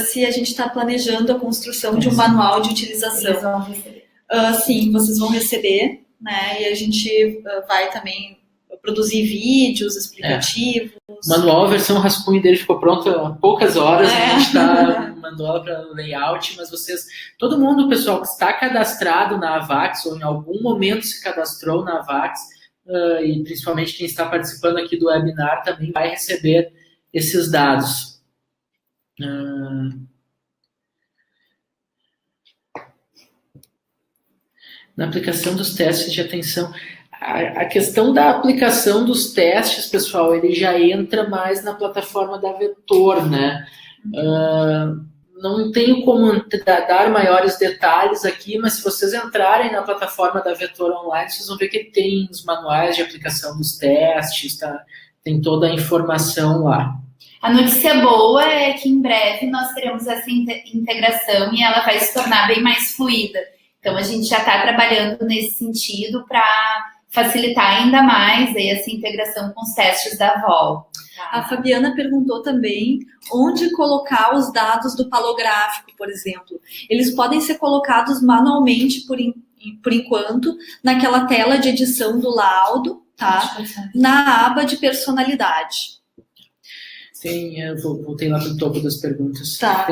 Se a gente está planejando a construção de um manual de utilização. Eles vão receber. Sim, vocês vão receber, né? E a gente vai também produzir vídeos explicativos. O manual, a versão rascunho dele ficou pronta há poucas horas, a gente mandou ela para layout, mas todo mundo, pessoal, que está cadastrado na AVAX ou em algum momento se cadastrou na AVAX, e principalmente quem está participando aqui do webinar também vai receber esses dados. Na aplicação dos testes de atenção, a questão da aplicação dos testes, pessoal, ele já entra mais na plataforma da Vetor, né? Não tenho como dar maiores detalhes aqui, mas se vocês entrarem na plataforma da Vetor Online, vocês vão ver que tem os manuais de aplicação dos testes, tá? Tem toda a informação lá. A notícia boa é que em breve nós teremos essa integração e ela vai se tornar bem mais fluida. Então, a gente já está trabalhando nesse sentido para facilitar ainda mais aí essa integração com os testes da VOL. A Fabiana perguntou também onde colocar os dados do palográfico, por exemplo. Eles podem ser colocados manualmente por enquanto naquela tela de edição do laudo, tá? Na aba de personalidade. Sim, eu voltei lá para o topo das perguntas. Tá.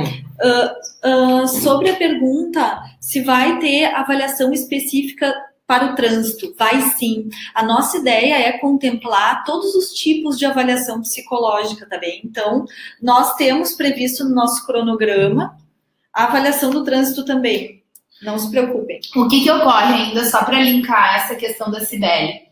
Sobre a pergunta se vai ter avaliação específica para o trânsito, vai sim. A nossa ideia é contemplar todos os tipos de avaliação psicológica também. Então, nós temos previsto no nosso cronograma a avaliação do trânsito também. Não se preocupem. O que ocorre ainda, só para linkar essa questão da Cibele?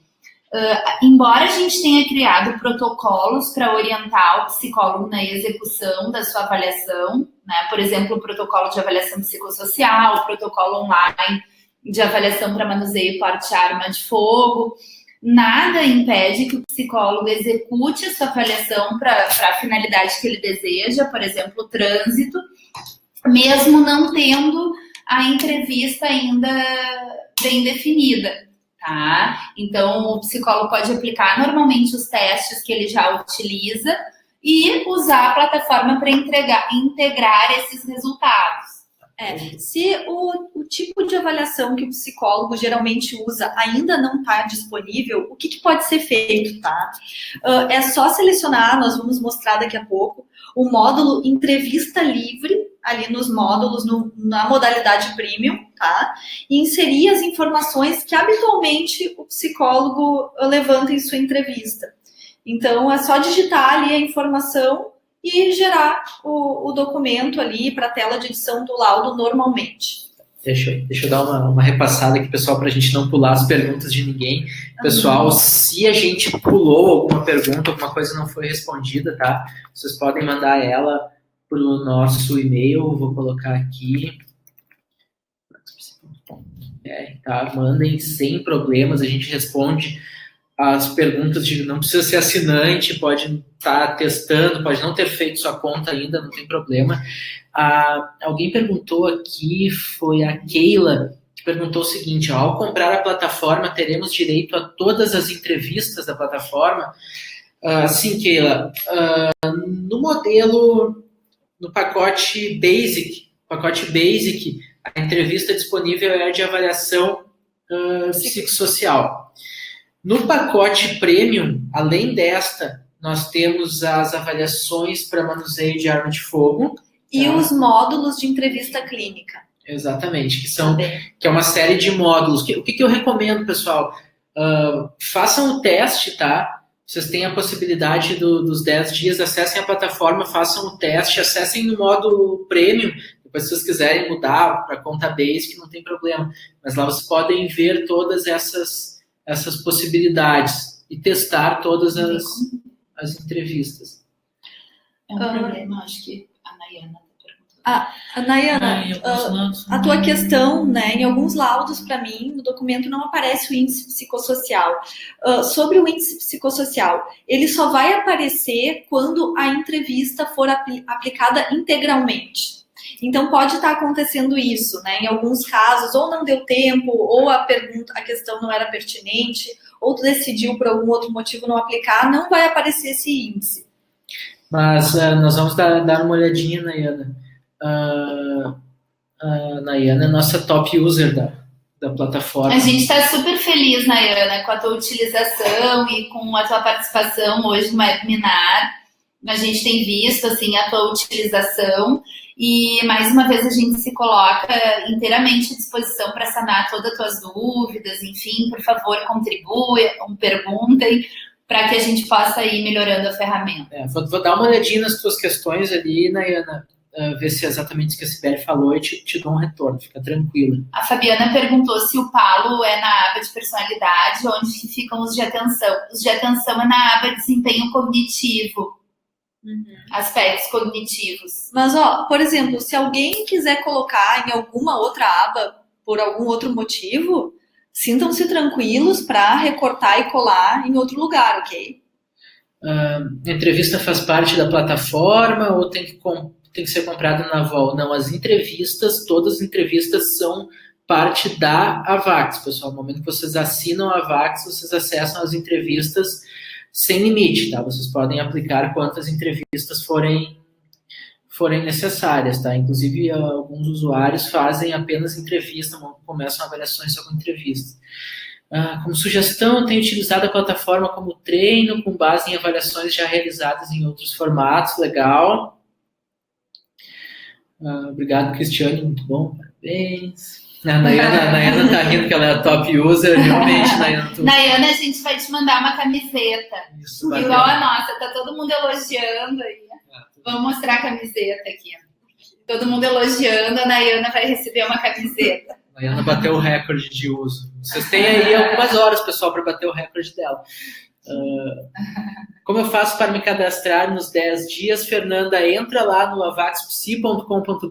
Embora a gente tenha criado protocolos para orientar o psicólogo na execução da sua avaliação, né? Por exemplo, o protocolo de avaliação psicossocial, o protocolo online de avaliação para manuseio e porte de arma de fogo, nada impede que o psicólogo execute a sua avaliação para a finalidade que ele deseja, por exemplo, o trânsito, mesmo não tendo a entrevista ainda bem definida. Tá? Então, o psicólogo pode aplicar normalmente os testes que ele já utiliza e usar a plataforma para integrar esses resultados. Se o tipo de avaliação que o psicólogo geralmente usa ainda não está disponível, o que pode ser feito, tá? É só selecionar, nós vamos mostrar daqui a pouco, o módulo entrevista livre, ali nos módulos, na modalidade premium, tá? E inserir as informações que habitualmente o psicólogo levanta em sua entrevista. Então, é só digitar ali a informação e gerar o documento ali para a tela de edição do laudo normalmente. Deixa eu dar uma repassada aqui, pessoal, para a gente não pular as perguntas de ninguém. Pessoal, se a gente pulou alguma pergunta, alguma coisa não foi respondida, tá? Vocês podem mandar ela para o nosso e-mail, vou colocar aqui. Tá? Mandem sem problemas, a gente responde as perguntas. Não precisa ser assinante, pode estar testando, pode não ter feito sua conta ainda, não tem problema. Alguém perguntou aqui, foi a Keila, que perguntou o seguinte: ao comprar a plataforma, teremos direito a todas as entrevistas da plataforma? Sim, Keila. No modelo, no pacote Basic, a entrevista disponível é de avaliação psicossocial. No pacote Premium, além desta, nós temos as avaliações para manuseio de arma de fogo. E os módulos de entrevista clínica. Exatamente, que é uma série de módulos. O que eu recomendo, pessoal? Façam o teste, tá? Vocês têm a possibilidade dos 10 dias, acessem a plataforma, façam o teste, acessem no módulo Premium. Depois, se vocês quiserem mudar para conta Basic, não tem problema. Mas lá vocês podem ver todas essas possibilidades e testar todas as entrevistas. É um problema, acho que a Nayana está perguntando Nayana, a tua questão, né, em alguns laudos, para mim, no documento não aparece o índice psicossocial. Sobre o índice psicossocial, ele só vai aparecer quando a entrevista for aplicada integralmente. Então, pode estar acontecendo isso, né? Em alguns casos, ou não deu tempo, ou a questão não era pertinente, ou tu decidiu por algum outro motivo não aplicar, não vai aparecer esse índice. Mas nós vamos dar uma olhadinha, Nayana. A Nayana é nossa top user da plataforma. A gente está super feliz, Nayana, com a tua utilização e com a tua participação hoje no webinar. A gente tem visto assim, a tua utilização e, mais uma vez, a gente se coloca inteiramente à disposição para sanar todas as tuas dúvidas. Enfim, por favor, contribuam, perguntem, para que a gente possa ir melhorando a ferramenta. Vou dar uma olhadinha nas tuas questões ali, Nayana, ver se é exatamente o que a Sibeli falou e te dou um retorno, fica tranquila. A Fabiana perguntou se o Palo é na aba de personalidade, onde ficam os de atenção. Os de atenção é na aba de desempenho cognitivo, aspectos cognitivos. Mas, por exemplo, se alguém quiser colocar em alguma outra aba, por algum outro motivo, sintam-se tranquilos para recortar e colar em outro lugar, ok? A entrevista faz parte da plataforma ou tem que ser comprada na Vol? Não, todas as entrevistas são parte da Avax, pessoal. No momento que vocês assinam a Avax, vocês acessam as entrevistas sem limite, tá? Vocês podem aplicar quantas entrevistas forem necessárias, tá? Inclusive, alguns usuários fazem apenas entrevista, começam avaliações só com entrevista. Como sugestão, eu tenho utilizado a plataforma como treino, com base em avaliações já realizadas em outros formatos. Legal. Obrigado, Cristiane, muito bom, parabéns. A Nayana tá rindo que ela é a top user, realmente, Nayana. Nayana, a gente vai te mandar uma camiseta, Isso, igual a nossa, tá todo mundo elogiando aí. Vamos mostrar a camiseta aqui. Todo mundo elogiando, a Nayana vai receber uma camiseta. A Nayana bateu o recorde de uso. Vocês têm aí algumas horas, pessoal, para bater o recorde dela. Como eu faço para me cadastrar nos 10 dias? Fernanda, entra lá no avaxpsi.com.br,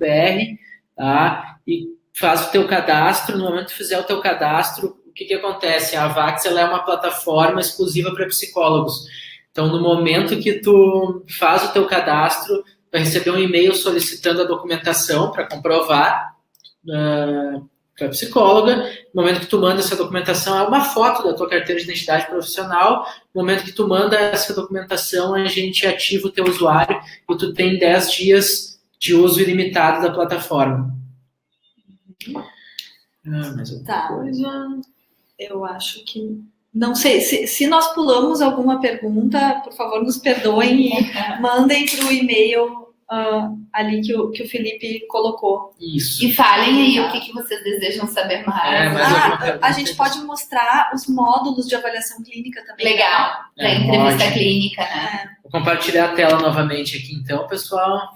tá? E faz o teu cadastro. No momento que fizer o teu cadastro, o que acontece? A Avax ela é uma plataforma exclusiva para psicólogos. Então, no momento que tu faz o teu cadastro, vai receber um e-mail solicitando a documentação para comprovar para a psicóloga. No momento que tu manda essa documentação, é uma foto da tua carteira de identidade profissional. No momento que tu manda essa documentação, a gente ativa o teu usuário e tu tem 10 dias de uso ilimitado da plataforma. Mais outra coisa. Eu acho que... Não sei, se nós pulamos alguma pergunta, por favor, nos perdoem e mandem para o e-mail ali que o Felipe colocou. Isso. E falem aí o que vocês desejam saber mais. A gente pode mostrar os módulos de avaliação clínica também. Legal, da entrevista clínica, né? Vou compartilhar a tela novamente aqui, então, pessoal.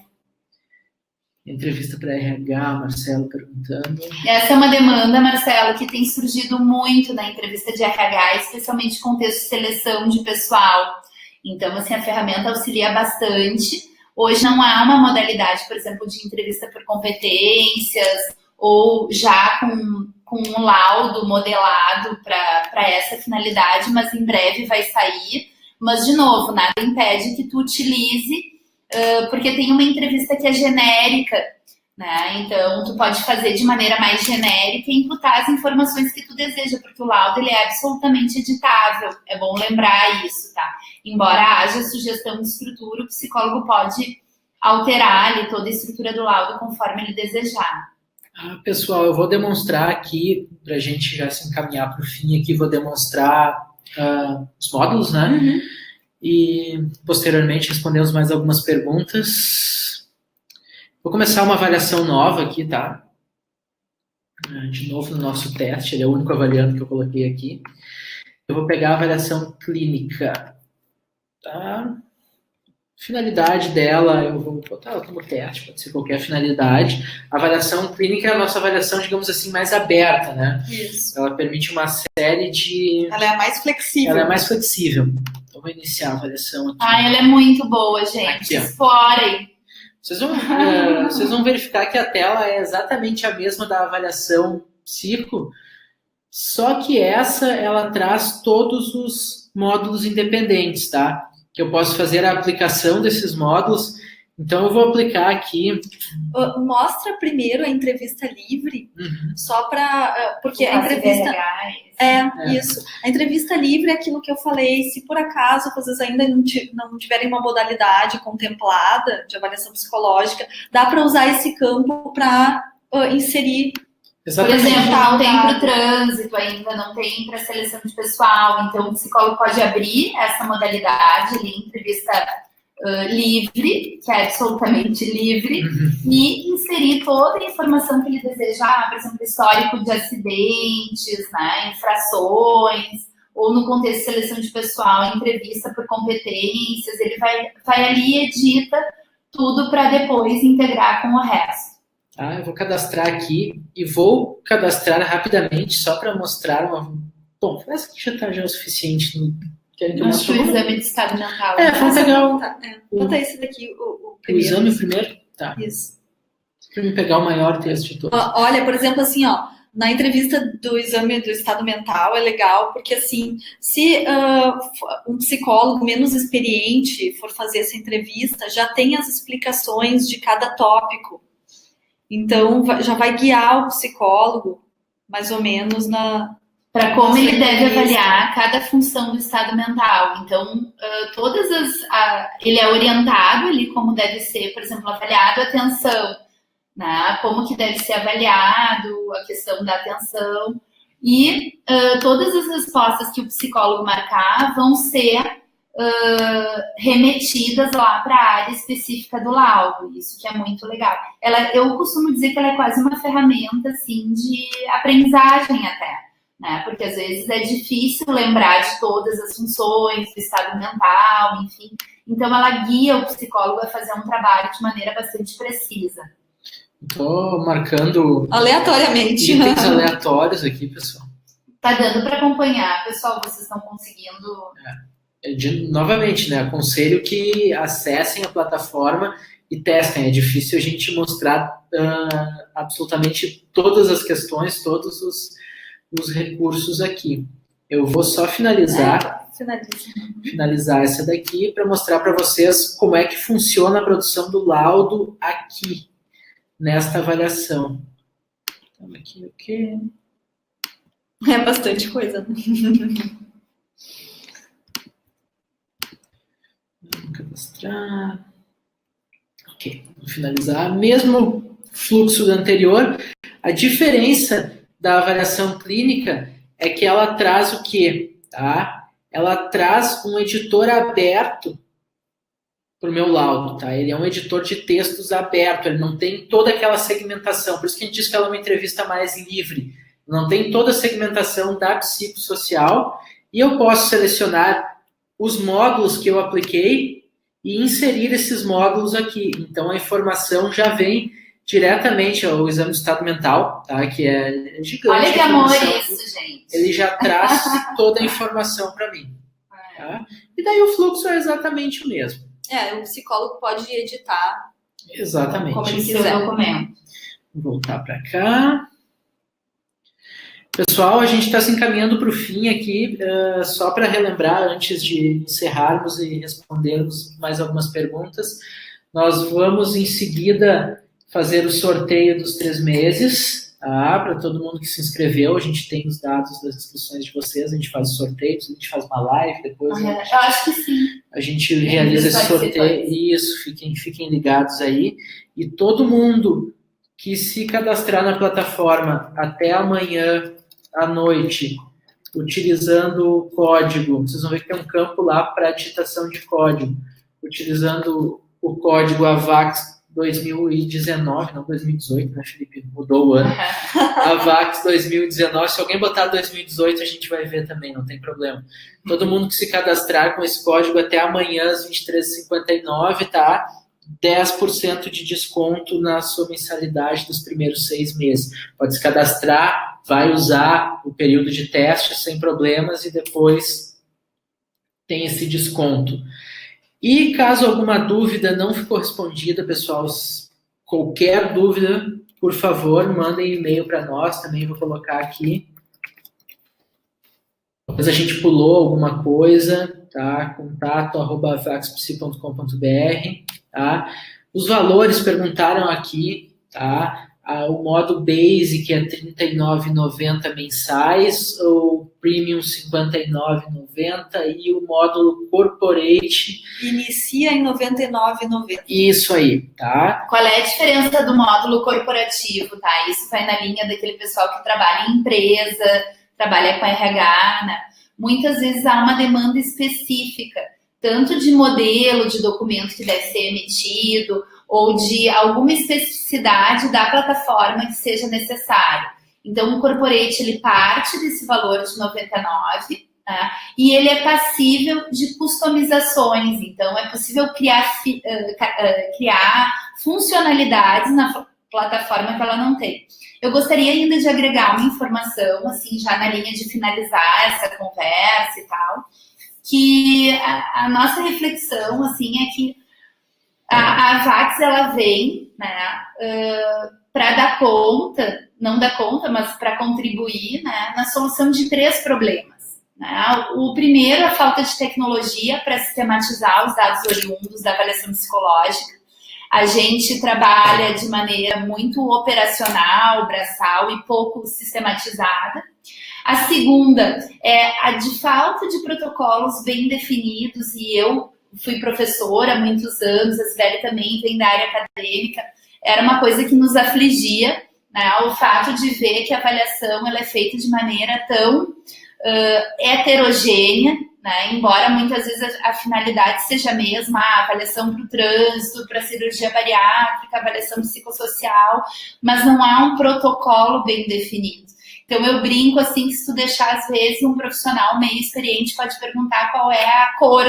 Entrevista para RH, Marcelo perguntando. Essa é uma demanda, Marcelo, que tem surgido muito na entrevista de RH, especialmente contexto de seleção de pessoal. Então, assim, a ferramenta auxilia bastante. Hoje não há uma modalidade, por exemplo, de entrevista por competências ou já com um laudo modelado para essa finalidade, mas em breve vai sair. Mas, de novo, nada impede que tu utilize, porque tem uma entrevista que é genérica, né? Então, tu pode fazer de maneira mais genérica e imputar as informações que tu deseja, porque o laudo ele é absolutamente editável. É bom lembrar isso, tá? Embora haja sugestão de estrutura, o psicólogo pode alterar ali toda a estrutura do laudo conforme ele desejar. Pessoal, eu vou demonstrar aqui, para a gente já se encaminhar para o fim aqui, vou demonstrar os módulos, né? Uhum. E posteriormente respondemos mais algumas perguntas. Vou começar uma avaliação nova aqui, tá? De novo no nosso teste, ele é o único avaliando que eu coloquei aqui. Eu vou pegar a avaliação clínica, tá? Finalidade dela, eu vou botar ela como teste, pode ser qualquer finalidade. A avaliação clínica é a nossa avaliação, digamos assim, mais aberta, né? Isso. Ela permite uma série de... Ela é a mais flexível. Ela é mais flexível. Então, vou iniciar a avaliação aqui. Ela é muito boa, gente. Aqui, explorem. Vocês vão verificar que a tela é exatamente a mesma da avaliação psico, só que ela traz todos os módulos independentes, tá? Que eu posso fazer a aplicação desses módulos. Então, eu vou aplicar aqui. Mostra primeiro a entrevista livre, só para. Porque a Classe entrevista. BRH, Isso. A entrevista livre é aquilo que eu falei. Se por acaso vocês ainda não tiverem uma modalidade contemplada de avaliação psicológica, dá para usar esse campo para inserir. Por Exatamente. exemplo, não tem para o trânsito ainda, não tem para seleção de pessoal, então o psicólogo pode abrir essa modalidade ali, entrevista livre, que é absolutamente livre, e inserir toda a informação que ele deseja, por exemplo, histórico de acidentes, né, infrações, ou no contexto de seleção de pessoal, entrevista por competências, ele vai ali e edita tudo para depois integrar com o resto. Eu vou cadastrar aqui e vou cadastrar rapidamente só para mostrar uma... Bom, essa aqui já está o suficiente. Acho que o exame de estado mental. Vamos pegar Bota esse daqui, o o primeiro. exame primeiro? Tá. Isso. Para me pegar o maior texto de todos. Olha, por exemplo, assim, na entrevista do exame do estado mental é legal, porque assim, se um psicólogo menos experiente for fazer essa entrevista, já tem as explicações de cada tópico. Então, já vai guiar o psicólogo, mais ou menos, para como ele deve avaliar cada função do estado mental. Então, ele é orientado ali como deve ser, por exemplo, avaliado a atenção, né? Como que deve ser avaliado a questão da atenção. E todas as respostas que o psicólogo marcar vão ser remetidas lá para a área específica do laudo. Isso que é muito legal. Eu costumo dizer que ela é quase uma ferramenta assim, de aprendizagem até. Né? Porque às vezes é difícil lembrar de todas as funções do estado mental, enfim. Então ela guia o psicólogo a fazer um trabalho de maneira bastante precisa. Estou marcando aleatoriamente itens aleatórios aqui, pessoal. Tá dando para acompanhar, pessoal, vocês estão conseguindo... Novamente, né? Aconselho que acessem a plataforma e testem. É difícil a gente mostrar absolutamente todas as questões, todos os recursos aqui. Eu vou só finalizar essa daqui para mostrar para vocês como é que funciona a produção do laudo aqui, nesta avaliação. Então, aqui o quê? É bastante coisa. Vou cadastrar. Ok, vou finalizar. Mesmo fluxo do anterior, a diferença da avaliação clínica é que ela traz o quê? Tá? Ela traz um editor aberto para o meu laudo. Tá? Ele é um editor de textos aberto, ele não tem toda aquela segmentação. Por isso que a gente diz que ela é uma entrevista mais livre. Não tem toda a segmentação da psicossocial e eu posso selecionar os módulos que eu apliquei e inserir esses módulos aqui. Então, a informação já vem diretamente ao exame de estado mental, tá? Que é gigante. Olha que amor isso, gente. Ele já traz toda a informação para mim. Tá? E daí o fluxo é exatamente o mesmo. O psicólogo pode editar. Exatamente. Como ele quiser. O documento. Vou voltar para cá. Pessoal, a gente está se encaminhando para o fim aqui, só para relembrar, antes de encerrarmos e respondermos mais algumas perguntas, nós vamos em seguida fazer o sorteio dos 3 meses, tá? Para todo mundo que se inscreveu, a gente tem os dados das inscrições de vocês, a gente faz sorteios, a gente faz uma live depois. Eu acho que sim. A gente realiza esse sorteio. Isso, fiquem ligados aí. E todo mundo que se cadastrar na plataforma até amanhã à noite, utilizando o código, vocês vão ver que tem um campo lá para digitação de código, utilizando o código AVAX 2019, não 2018, né, Felipe? Mudou o ano. AVAX 2019, se alguém botar 2018, a gente vai ver também, não tem problema. Todo mundo que se cadastrar com esse código até amanhã, às 23h59, tá? 10% de desconto na sua mensalidade dos primeiros 6 meses. Pode se cadastrar, vai usar o período de teste sem problemas e depois tem esse desconto. E caso alguma dúvida não ficou respondida, pessoal, qualquer dúvida, por favor, mandem e-mail para nós, também vou colocar aqui. Talvez a gente pulou alguma coisa, tá? contato@vaxpsi.com.br, tá? Os valores perguntaram aqui, tá? O modo Basic é R$ 39,90 mensais, o Premium R$ 59,90 e o módulo Corporate inicia em R$ 99,90. Isso aí, tá? Qual é a diferença do módulo corporativo, tá? Isso vai na linha daquele pessoal que trabalha em empresa, trabalha com RH, né? Muitas vezes há uma demanda específica, tanto de modelo de documento que deve ser emitido, ou de alguma especificidade da plataforma que seja necessário. Então, o corporate, ele parte desse valor de 99, né? E ele é passível de customizações. Então, é possível criar funcionalidades na plataforma que ela não tem. Eu gostaria ainda de agregar uma informação, assim, já na linha de finalizar essa conversa e tal, que a nossa reflexão, assim, é que a Vax, ela vem, né, para dar conta, não dar conta, mas para contribuir, né, na solução de 3 problemas. Né? O primeiro, a falta de tecnologia para sistematizar os dados oriundos da avaliação psicológica. A gente trabalha de maneira muito operacional, braçal e pouco sistematizada. A segunda é a de falta de protocolos bem definidos, e eu fui professora há muitos anos, a Sibeli também vem da área acadêmica, era uma coisa que nos afligia, né, o fato de ver que a avaliação ela é feita de maneira tão heterogênea, né, embora muitas vezes a finalidade seja a mesma, a avaliação para o trânsito, para a cirurgia bariátrica, a avaliação psicossocial, mas não há um protocolo bem definido. Então, eu brinco assim que se tu deixar, às vezes, um profissional meio experiente pode perguntar qual é a cor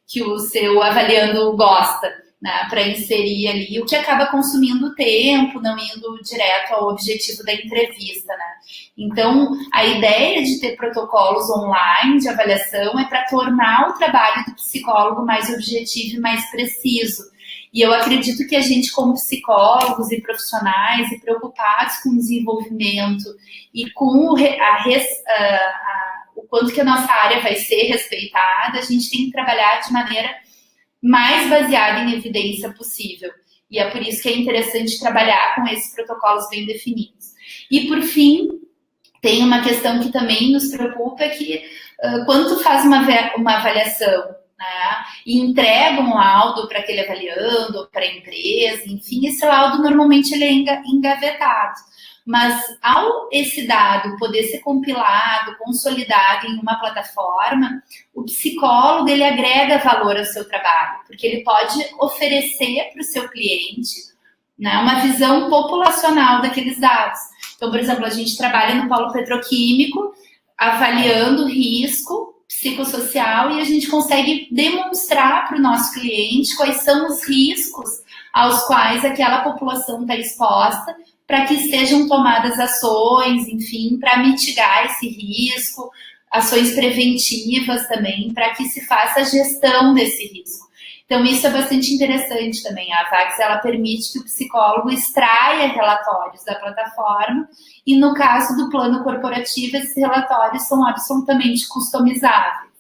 que o seu avaliando gosta, né, para inserir ali, o que acaba consumindo tempo, não indo direto ao objetivo da entrevista, né. Então, a ideia de ter protocolos online de avaliação é para tornar o trabalho do psicólogo mais objetivo e mais preciso. E eu acredito que a gente, como psicólogos e profissionais e preocupados com o desenvolvimento e com o quanto que a nossa área vai ser respeitada, a gente tem que trabalhar de maneira mais baseada em evidência possível. E é por isso que é interessante trabalhar com esses protocolos bem definidos. E, por fim, tem uma questão que também nos preocupa, que quando tu faz uma avaliação, né, e entrega um laudo para aquele avaliando, ou para a empresa, enfim, esse laudo normalmente ele é engavetado. Mas ao esse dado poder ser compilado, consolidado em uma plataforma, o psicólogo ele agrega valor ao seu trabalho, porque ele pode oferecer para o seu cliente, né, uma visão populacional daqueles dados. Então, por exemplo, a gente trabalha no polo petroquímico, avaliando risco psicossocial, e a gente consegue demonstrar para o nosso cliente quais são os riscos aos quais aquela população está exposta, para que sejam tomadas ações, enfim, para mitigar esse risco, ações preventivas também, para que se faça a gestão desse risco. Então, isso é bastante interessante também. A Vax, ela permite que o psicólogo extraia relatórios da plataforma e, no caso do plano corporativo, esses relatórios são absolutamente customizáveis.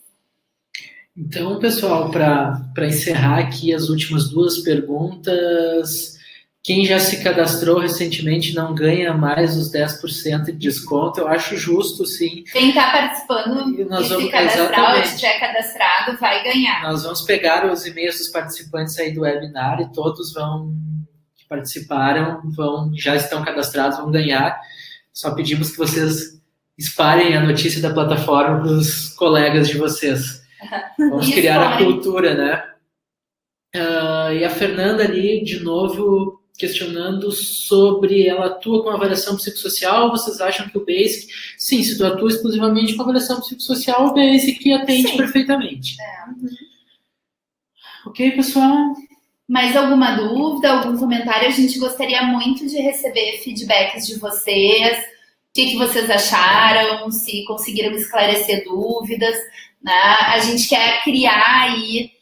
Então, pessoal, para encerrar aqui as últimas 2 perguntas, quem já se cadastrou recentemente não ganha mais os 10% de desconto. Eu acho justo, sim. Quem está participando e se cadastrar ou estiver cadastrado vai ganhar. Nós vamos pegar os e-mails dos participantes aí do webinar e todos que participaram, já estão cadastrados, vão ganhar. Só pedimos que vocês espalhem a notícia da plataforma para os colegas de vocês. Vamos criar a cultura, né? E a Fernanda ali, de novo, questionando sobre ela atua com avaliação psicossocial. Vocês acham que o Basic, sim, se tu atua exclusivamente com avaliação psicossocial, o Basic atende perfeitamente. Ok, pessoal? Mais alguma dúvida, algum comentário? A gente gostaria muito de receber feedbacks de vocês, o que vocês acharam, se conseguiram esclarecer dúvidas, né? A gente quer criar aí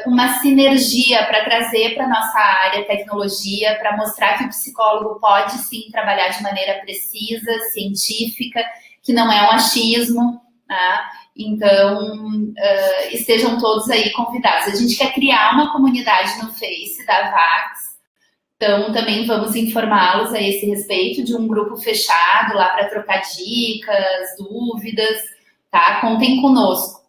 uma sinergia para trazer para a nossa área tecnologia, para mostrar que o psicólogo pode sim trabalhar de maneira precisa, científica, que não é um achismo, tá? Então, estejam todos aí convidados. A gente quer criar uma comunidade no Face da Vax, então também vamos informá-los a esse respeito de um grupo fechado lá para trocar dicas, dúvidas, tá? Contem conosco.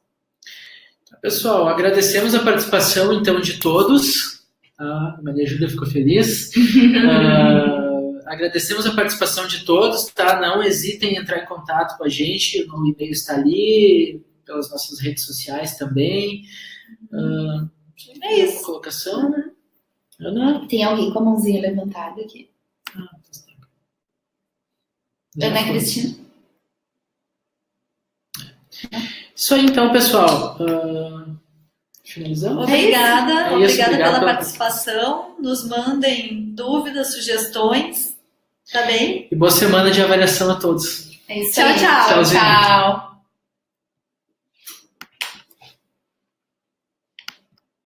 Pessoal, agradecemos a participação, então, de todos. A Maria Júlia ficou feliz. Agradecemos a participação de todos, tá? Não hesitem em entrar em contato com a gente, o e-mail está ali, pelas nossas redes sociais também. É isso. Colocação, né? Ana? Tem alguém com a mãozinha levantada aqui? Ana Cristina? Isso aí, então, pessoal. Finalizamos? Obrigada, obrigada pela pela participação. Nos mandem dúvidas, sugestões. Tá bem? E boa semana de avaliação a todos. É isso Tchau, aí. tchau. Tchauzinho. Tchau.